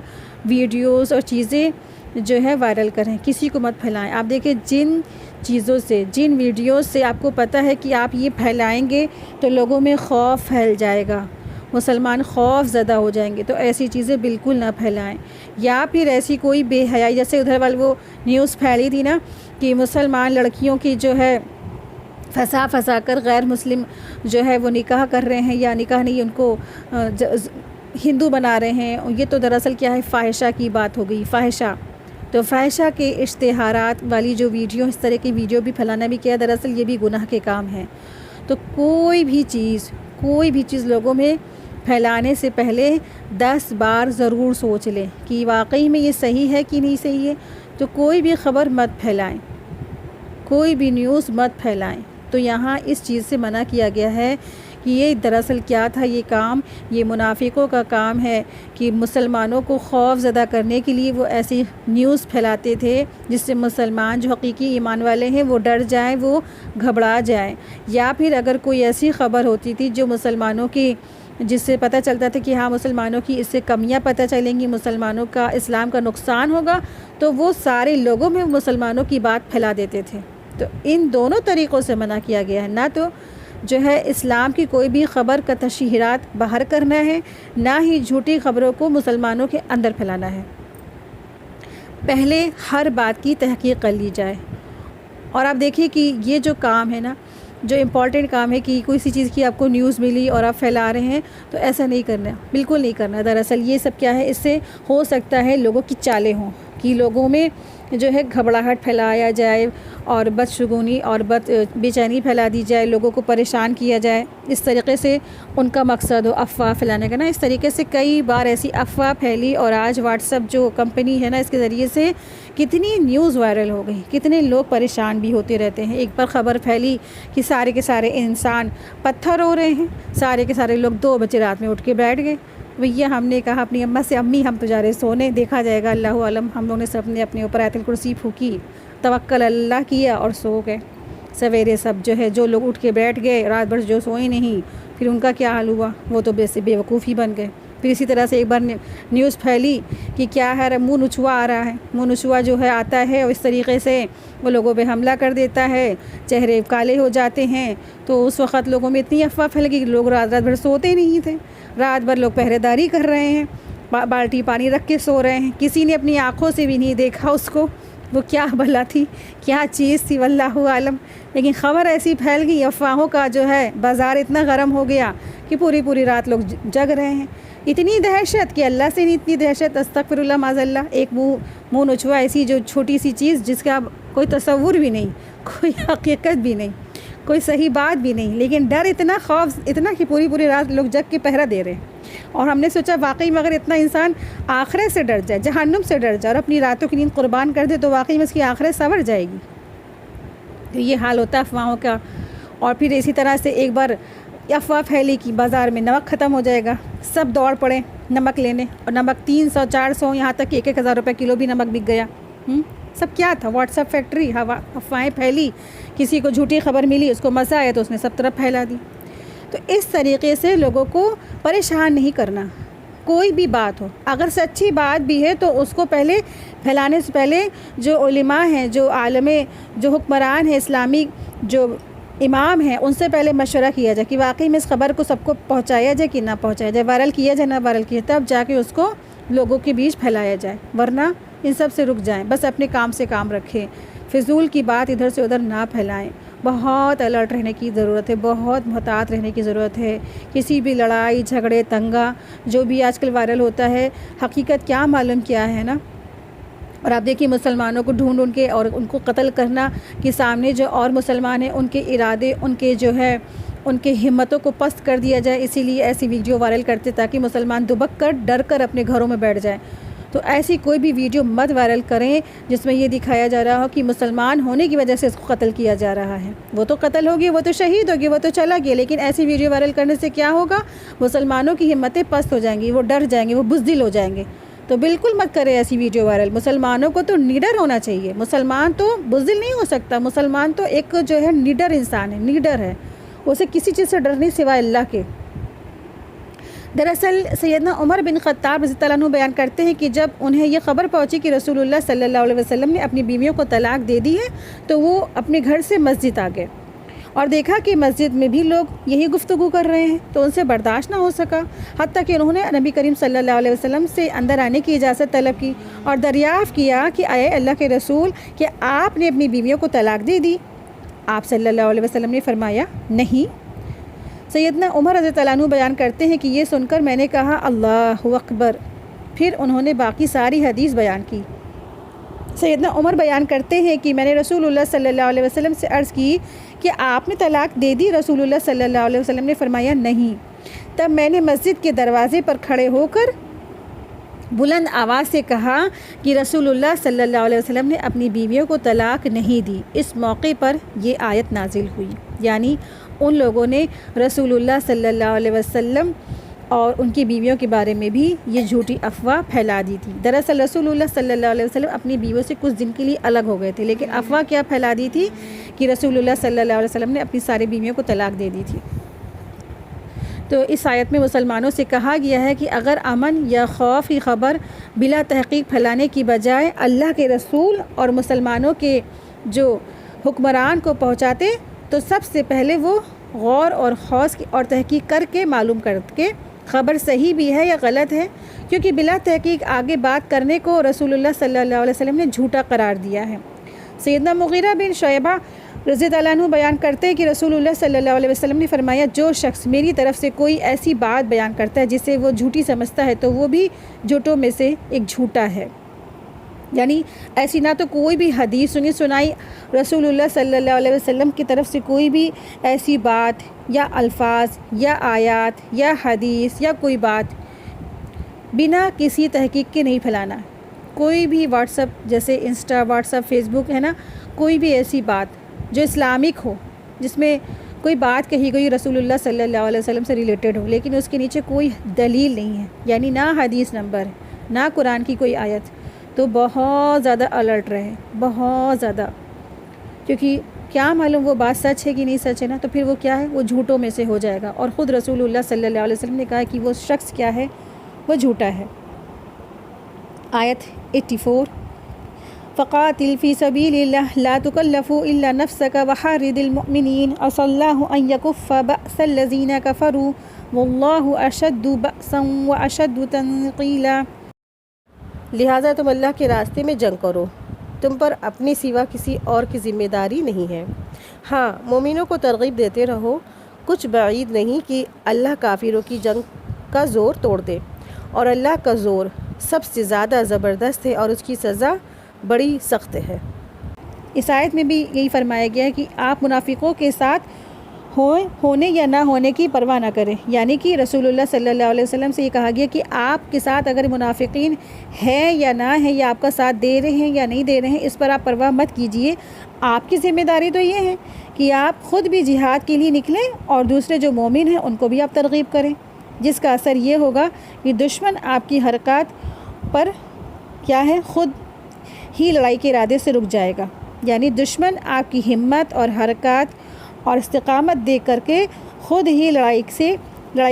ویڈیوز اور چیزیں جو ہے وائرل کریں، کسی کو مت پھیلائیں۔ آپ دیکھیں جن چیزوں سے، جن ویڈیوز سے آپ کو پتہ ہے کہ آپ یہ پھیلائیں گے تو لوگوں میں خوف پھیل جائے گا، مسلمان خوف زدہ ہو جائیں گے، تو ایسی چیزیں بالکل نہ پھیلائیں۔ یا پھر ایسی کوئی بے حیائی، جیسے ادھر والی وہ نیوز پھیلی تھی نا کہ مسلمان لڑکیوں کی جو ہے پھنسا کر غیر مسلم جو ہے وہ نکاح کر رہے ہیں، یا نکاح نہیں، ان کو ہندو بنا رہے ہیں۔ یہ تو دراصل کیا ہے، فاحشہ کی بات ہو گئی، فاحشہ۔ تو فاحشہ کے اشتہارات والی جو ویڈیو، اس طرح کی ویڈیو بھی پھیلانا بھی کیا، دراصل یہ بھی گناہ کے کام ہے۔ تو کوئی بھی چیز لوگوں میں پھیلانے سے پہلے 10 بار ضرور سوچ لیں کہ واقعی میں یہ صحیح ہے کہ نہیں صحیح ہے۔ تو کوئی بھی خبر مت پھیلائیں، کوئی بھی نیوز مت پھیلائیں۔ تو یہاں اس چیز سے منع کیا گیا ہے کہ یہ دراصل کیا تھا، یہ کام یہ منافقوں کا کام ہے کہ مسلمانوں کو خوف زدہ کرنے کے لیے وہ ایسی نیوز پھیلاتے تھے جس سے مسلمان جو حقیقی ایمان والے ہیں وہ ڈر جائیں، وہ گھبرا جائیں۔ یا پھر اگر کوئی ایسی خبر ہوتی تھی جو مسلمانوں کی، جس سے پتہ چلتا تھا کہ ہاں مسلمانوں کی اس سے کمیاں پتہ چلیں گی، مسلمانوں کا، اسلام کا نقصان ہوگا، تو وہ سارے لوگوں میں مسلمانوں کی بات پھیلا دیتے تھے۔ تو ان دونوں طریقوں سے منع کیا گیا ہے، نہ تو جو ہے اسلام کی کوئی بھی خبر کا تشہیرات باہر کرنا ہے، نہ ہی جھوٹی خبروں کو مسلمانوں کے اندر پھیلانا ہے۔ پہلے ہر بات کی تحقیق کر لی جائے، اور آپ دیکھیے کہ یہ جو کام ہے نا، جو امپورٹنٹ کام ہے کہ کوئی سی چیز کی آپ کو نیوز ملی اور آپ پھیلا رہے ہیں، تو ایسا نہیں کرنا، بالکل نہیں کرنا۔ دراصل یہ سب کیا ہے، اس سے ہو سکتا ہے لوگوں کی چالیں ہوں کہ لوگوں میں جو ہے گھبراہٹ پھیلایا جائے اور بدشگونی اور بے چینی پھیلا دی جائے، لوگوں کو پریشان کیا جائے، اس طریقے سے ان کا مقصد ہو افواہ پھیلانے کا نا۔ اس طریقے سے کئی بار ایسی افواہ پھیلی، اور آج واٹس ایپ جو کمپنی ہے نا، اس کے ذریعے سے کتنی نیوز وائرل ہو گئی، کتنے لوگ پریشان بھی ہوتے رہتے ہیں۔ ایک بار خبر پھیلی کہ سارے کے سارے انسان پتھر ہو رہے ہیں، سارے کے سارے لوگ 2 بجے رات میں اٹھ کے بیٹھ گئے۔ بھیا ہم نے کہا اپنی اماں سے، امی ہم تو جا رہے سونے، دیکھا جائے گا، اللہ عالم۔ ہم لوگوں نے سب نے اپنے اوپر آیت الکرسی پھونکی، توکل اللہ کیا اور سو گئے۔ سویرے سب جو ہے جو لوگ اٹھ کے بیٹھ گئے، رات بھر جو سوئے نہیں، پھر ان کا کیا حال ہوا، وہ تو بے وقوف ہی بن گئے۔ پھر اسی طرح سے ایک بار نیوز پھیلی کہ کیا ہے، منہ نچوا آ رہا ہے، منہ نچوا جو ہے آتا ہے، اور اس طریقے سے وہ لوگوں پہ حملہ کر دیتا ہے، چہرے کالے ہو جاتے ہیں۔ تو اس وقت لوگوں میں اتنی افواہ پھیل گئی کہ لوگ رات بھر سوتے نہیں تھے، رات بھر لوگ پہرے داری کر رہے ہیں، بالٹی پانی رکھ کے سو رہے ہیں، کسی نے اپنی آنکھوں سے بھی نہیں دیکھا اس کو، وہ کیا بھلا تھی، کیا چیز تھی، واللہ عالم۔ لیکن خبر ایسی پھیل گئی، افواہوں کا جو ہے بازار اتنا گرم ہو گیا کہ پوری رات لوگ جگ رہے ہیں۔ اتنی دہشت کہ اللہ سے نہیں اتنی دہشت، استغفر اللہ معاذ اللہ، ایک منہ نچوا ایسی جو چھوٹی سی چیز جس کا کوئی تصور بھی نہیں، کوئی حقیقت بھی نہیں، کوئی صحیح بات بھی نہیں، لیکن ڈر اتنا، خوف اتنا کہ پوری رات لوگ جگ کے پہرا دے رہے ہیں۔ اور ہم نے سوچا واقعی میں اگر اتنا انسان آخرت سے ڈر جائے، جہنم سے ڈر جائے اور اپنی راتوں کی نیند قربان کر دے تو واقعی میں اس کی آخرت سنور جائے گی۔ تو یہ حال ہوتا ہے افواہوں کا۔ اور پھر اسی طرح سے ایک بار افواہ پھیلی کہ بازار میں نمک ختم ہو جائے گا، سب دوڑ پڑے نمک لینے، اور نمک 300 400 یہاں تک کہ 1,000 روپے کلو بھی نمک بک گیا۔ سب کیا تھا؟ واٹس ایپ فیکٹری، افواہیں پھیلی، کسی کو جھوٹی خبر ملی، اس کو مزہ آیا تو اس نے سب طرف پھیلا دی۔ تو اس طریقے سے لوگوں کو پریشان نہیں کرنا، کوئی بھی بات ہو، اگر سچی بات بھی ہے تو اس کو پہلے پھیلانے سے پہلے جو علماء ہیں، جو عالم، جو حکمران ہیں اسلامی، جو امام ہیں، ان سے پہلے مشورہ کیا جائے کہ واقعی میں اس خبر کو سب کو پہنچایا جائے کہ نہ پہنچایا جائے، وائرل کیا جائے نہ وائرل کیا، تب جا کے اس کو لوگوں کے بیچ پھیلایا جائے، ورنہ ان سب سے رک جائیں، بس اپنے کام سے کام رکھیں، فضول کی بات ادھر سے ادھر نہ پھیلائیں۔ بہت الرٹ رہنے کی ضرورت ہے، بہت محتاط رہنے کی ضرورت ہے۔ کسی بھی لڑائی جھگڑے دنگا جو بھی آج کل وائرل ہوتا ہے، حقیقت کیا معلوم کیا ہے نا۔ اور آپ دیکھیے مسلمانوں کو ڈھونڈ کے اور ان کو قتل کرنا کہ سامنے جو اور مسلمان ہیں ان کے ارادے، ان کے جو ہے ان کے ہمتوں کو پست کر دیا جائے، اسی لیے ایسی ویڈیو وائرل کرتے تاکہ مسلمان دبک کر ڈر کر اپنے گھروں میں بیٹھ جائیں۔ تو ایسی کوئی بھی ویڈیو مت وائرل کریں جس میں یہ دکھایا جا رہا ہو کہ مسلمان ہونے کی وجہ سے اس کو قتل کیا جا رہا ہے۔ وہ تو قتل ہوگی، وہ تو شہید ہوگی، وہ تو چلا گیا، لیکن ایسی ویڈیو وائرل کرنے سے کیا ہوگا؟ مسلمانوں کی ہمتیں پست ہو جائیں گی، وہ ڈر جائیں گے، وہ بزدل ہو جائیں گے۔ تو بالکل مت کرے ایسی ویڈیو وائرل۔ مسلمانوں کو تو نیڈر ہونا چاہیے، مسلمان تو بزدل نہیں ہو سکتا، مسلمان تو ایک جو ہے نیڈر انسان ہے، نیڈر ہے، اسے کسی چیز سے ڈر نہیں سوائے اللہ کے۔ دراصل سیدنا عمر بن خطاب رضی اللہ عنہ بیان کرتے ہیں کہ جب انہیں یہ خبر پہنچی کہ رسول اللہ صلی اللہ علیہ وسلم نے اپنی بیویوں کو طلاق دے دی ہے تو وہ اپنے گھر سے مسجد آ گئے اور دیکھا کہ مسجد میں بھی لوگ یہی گفتگو کر رہے ہیں، تو ان سے برداشت نہ ہو سکا، حتیٰ کہ انہوں نے نبی کریم صلی اللہ علیہ وسلم سے اندر آنے کی اجازت طلب کی اور دریافت کیا کہ اے اللہ کے رسول، کہ آپ نے اپنی بیویوں کو طلاق دے دی؟ آپ صلی اللہ علیہ وسلم نے فرمایا نہیں۔ سیدنا عمر رضی اللہ عنہ بیان کرتے ہیں کہ یہ سن کر میں نے کہا اللہ اکبر، پھر انہوں نے باقی ساری حدیث بیان کی۔ سیدنا عمر بیان کرتے ہیں کہ میں نے رسول اللہ صلی اللہ علیہ وسلم سے عرض کی کہ آپ نے طلاق دے دی؟ رسول اللہ صلی اللہ علیہ وسلم نے فرمایا نہیں۔ تب میں نے مسجد کے دروازے پر کھڑے ہو کر بلند آواز سے کہا کہ رسول اللہ صلی اللہ علیہ وسلم نے اپنی بیویوں کو طلاق نہیں دی۔ اس موقع پر یہ آیت نازل ہوئی، یعنی ان لوگوں نے رسول اللہ صلی اللہ علیہ وسلم اور ان کی بیویوں کے بارے میں بھی یہ جھوٹی افواہ پھیلا دی تھی۔ دراصل رسول اللہ صلی اللہ علیہ وسلم اپنی بیویوں سے کچھ دن کے لیے الگ ہو گئے تھے، لیکن افواہ کیا پھیلا دی تھی کہ رسول اللہ صلی اللہ علیہ وسلم نے اپنی ساری بیویوں کو طلاق دے دی تھی۔ تو اس آیت میں مسلمانوں سے کہا گیا ہے کہ اگر امن یا خوف کی خبر بلا تحقیق پھیلانے کی بجائے اللہ کے رسول اور مسلمانوں کے جو حکمران کو پہنچاتے تو سب سے پہلے وہ غور اور خوض اور تحقیق کر کے معلوم کر کے خبر صحیح بھی ہے یا غلط ہے، کیونکہ بلا تحقیق آگے بات کرنے کو رسول اللہ صلی اللہ علیہ وسلم نے جھوٹا قرار دیا ہے۔ سیدنا مغیرہ بن شعبہ رضی اللہ عنہ بیان کرتے ہیں کہ رسول اللہ صلی اللہ علیہ وسلم نے فرمایا جو شخص میری طرف سے کوئی ایسی بات بیان کرتا ہے جسے وہ جھوٹی سمجھتا ہے تو وہ بھی جھوٹوں میں سے ایک جھوٹا ہے۔ یعنی ایسی نہ تو کوئی بھی حدیث سنی سنائی رسول اللہ صلی اللہ علیہ وسلم کی طرف سے کوئی بھی ایسی بات یا الفاظ یا آیات یا حدیث یا کوئی بات بنا کسی تحقیق کے نہیں پھیلانا۔ کوئی بھی واٹس ایپ جیسے انسٹا، واٹس ایپ، فیس بک ہے نا، کوئی بھی ایسی بات جو اسلامک ہو، جس میں کوئی بات کہی گئی رسول اللہ صلی اللہ علیہ وسلم سے ریلیٹڈ ہو لیکن اس کے نیچے کوئی دلیل نہیں ہے، یعنی نہ حدیث نمبر نہ قرآن کی کوئی آیت، تو بہت زیادہ الرٹ رہے، بہت زیادہ، کیونکہ کیا معلوم وہ بات سچ ہے کہ نہیں سچ ہے نا، تو پھر وہ کیا ہے، وہ جھوٹوں میں سے ہو جائے گا۔ اور خود رسول اللہ صلی اللہ علیہ وسلم نے کہا کہ وہ شخص کیا ہے، وہ جھوٹا ہے۔ آیت 84 فقاتل فی سبیل اللہ لا تکلف الا نفسک وحرض المؤمنین عسى اللہ ان یکف بأس الذین کفروا واللہ اشد بأسا واشد تنقیلا۔ لہٰذا تم اللہ کے راستے میں جنگ کرو، تم پر اپنے سوا کسی اور کی ذمہ داری نہیں ہے۔ ہاں، مومنوں کو ترغیب دیتے رہو، کچھ بعید نہیں کہ اللہ کافروں کی جنگ کا زور توڑ دے۔ اور اللہ کا زور سب سے زیادہ زبردست ہے اور اس کی سزا بڑی سخت ہے۔ اس آیت میں بھی یہی فرمایا گیا ہے کہ آپ منافقوں کے ساتھ ہونے یا نہ ہونے کی پرواہ نہ کریں، یعنی کہ رسول اللہ صلی اللہ علیہ وسلم سے یہ کہا گیا کہ آپ کے ساتھ اگر منافقین ہیں یا نہ ہیں، یا آپ کا ساتھ دے رہے ہیں یا نہیں دے رہے ہیں، اس پر آپ پرواہ مت کیجئے۔ آپ کی ذمہ داری تو یہ ہے کہ آپ خود بھی جہاد کے لیے نکلیں اور دوسرے جو مومن ہیں ان کو بھی آپ ترغیب کریں، جس کا اثر یہ ہوگا کہ دشمن آپ کی حرکات پر کیا ہے، خود ہی لڑائی کے ارادے سے رک جائے گا، یعنی دشمن آپ کی ہمت اور حرکات اور استقامت دیکھ کر کے خود ہی لڑائی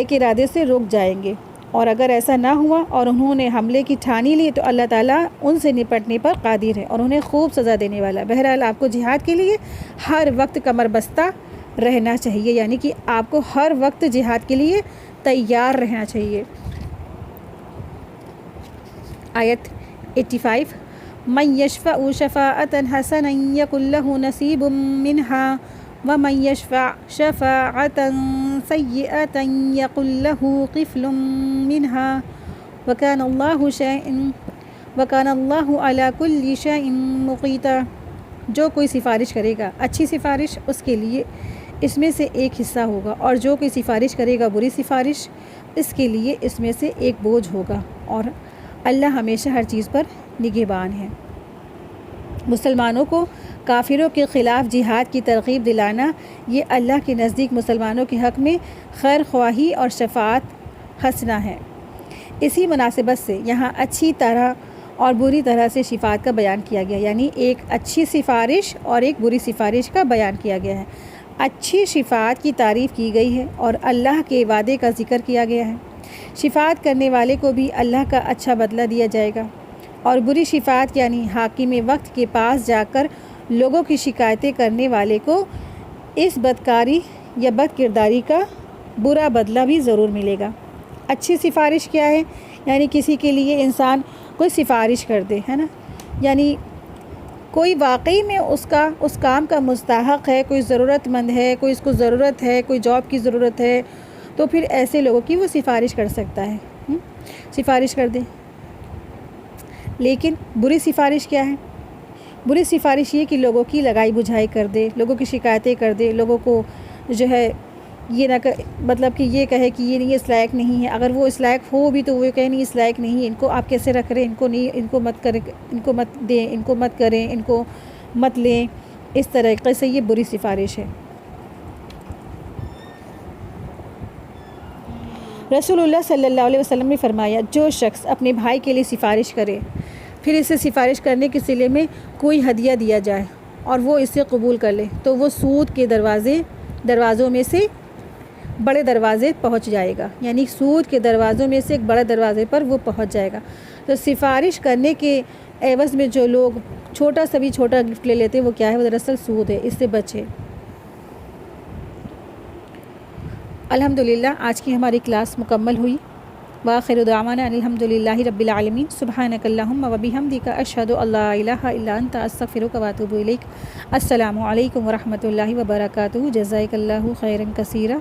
کے ارادے سے رک جائیں گے۔ اور اگر ایسا نہ ہوا اور انہوں نے حملے کی ٹھانی لی تو اللہ تعالیٰ ان سے نپٹنے پر قادر ہے اور انہیں خوب سزا دینے والا ہے۔ بہرحال آپ کو جہاد کے لیے ہر وقت کمر بستہ رہنا چاہیے، یعنی کہ آپ کو ہر وقت جہاد کے لیے تیار رہنا چاہیے۔ آیت 85 من یشفع شفاعة حسنا یکن له نصیب منها ومن یشفع شفاعة سیئة یکن له کفل منها وکان اللہ علی کل شیء مقیتا۔ جو کوئی سفارش کرے گا اچھی سفارش، اس کے لیے اس میں سے ایک حصہ ہوگا، اور جو کوئی سفارش کرے گا بری سفارش، اس کے لیے اس میں سے ایک بوجھ ہوگا، اور اللہ ہمیشہ ہر چیز پر نگہبان ہے۔ مسلمانوں کو کافروں کے خلاف جہاد کی ترغیب دلانا یہ اللہ کے نزدیک مسلمانوں کے حق میں خیر خواہی اور شفاعت حسنہ ہے۔ اسی مناسبت سے یہاں اچھی طرح اور بری طرح سے شفاعت کا بیان کیا گیا، یعنی ایک اچھی سفارش اور ایک بری سفارش کا بیان کیا گیا ہے۔ اچھی شفاعت کی تعریف کی گئی ہے اور اللہ کے وعدے کا ذکر کیا گیا ہے۔ شفاعت کرنے والے کو بھی اللہ کا اچھا بدلہ دیا جائے گا، اور بری شفاعت یعنی حاکم وقت کے پاس جا کر لوگوں کی شکایتیں کرنے والے کو اس بدکاری یا بد کرداری کا برا بدلہ بھی ضرور ملے گا۔ اچھی سفارش کیا ہے؟ یعنی کسی کے لیے انسان کوئی سفارش کر دے، ہے نا، یعنی کوئی واقعی میں اس کام کا مستحق ہے، کوئی ضرورت مند ہے، کوئی اس کو ضرورت ہے، کوئی جاب کی ضرورت ہے، تو پھر ایسے لوگوں کی وہ سفارش کر سکتا ہے، سفارش کر دے۔ لیکن بری سفارش کیا ہے؟ بری سفارش یہ کہ لوگوں کی لگائی بجھائی کر دے، لوگوں کی شکایتیں کر دے، لوگوں کو جو ہے یہ نہ مطلب کہ یہ کہے کہ یہ نہیں، اس لائق نہیں ہے، اگر وہ اس لائق ہو بھی تو وہ کہے نہیں اس لائق نہیں، ان کو آپ کیسے رکھ رہے ہیں، ان کو نہیں، ان کو مت کریں، ان کو مت دیں، ان کو مت کریں، ان کو مت لیں، اس طریقے سے یہ بری سفارش ہے۔ رسول اللہ صلی اللہ علیہ وسلم نے فرمایا، جو شخص اپنے بھائی کے لیے سفارش کرے، پھر اسے سفارش کرنے کے صلے میں کوئی ہدیہ دیا جائے اور وہ اسے قبول کر لے، تو وہ سود کے دروازوں میں سے بڑے دروازے پہنچ جائے گا، یعنی سود کے دروازوں میں سے ایک بڑے دروازے پر وہ پہنچ جائے گا۔ تو سفارش کرنے کے عوض میں جو لوگ چھوٹا سا بھی چھوٹا گفٹ لے لیتے ہیں، وہ کیا ہے؟ وہ دراصل سود ہے، اس سے بچے۔ الحمدللہ آج کی ہماری کلاس مکمل ہوئی۔ وآخر دعوانا الحمدللہ رب العالمین۔ سبحانک اللہم وبحمدک اشہد ان لا الہ الا انت استغفرک واتوب الیک۔ السلام علیکم ورحمۃ اللہ وبرکاتہ۔ جزاک اللہ خیرا کثیرا۔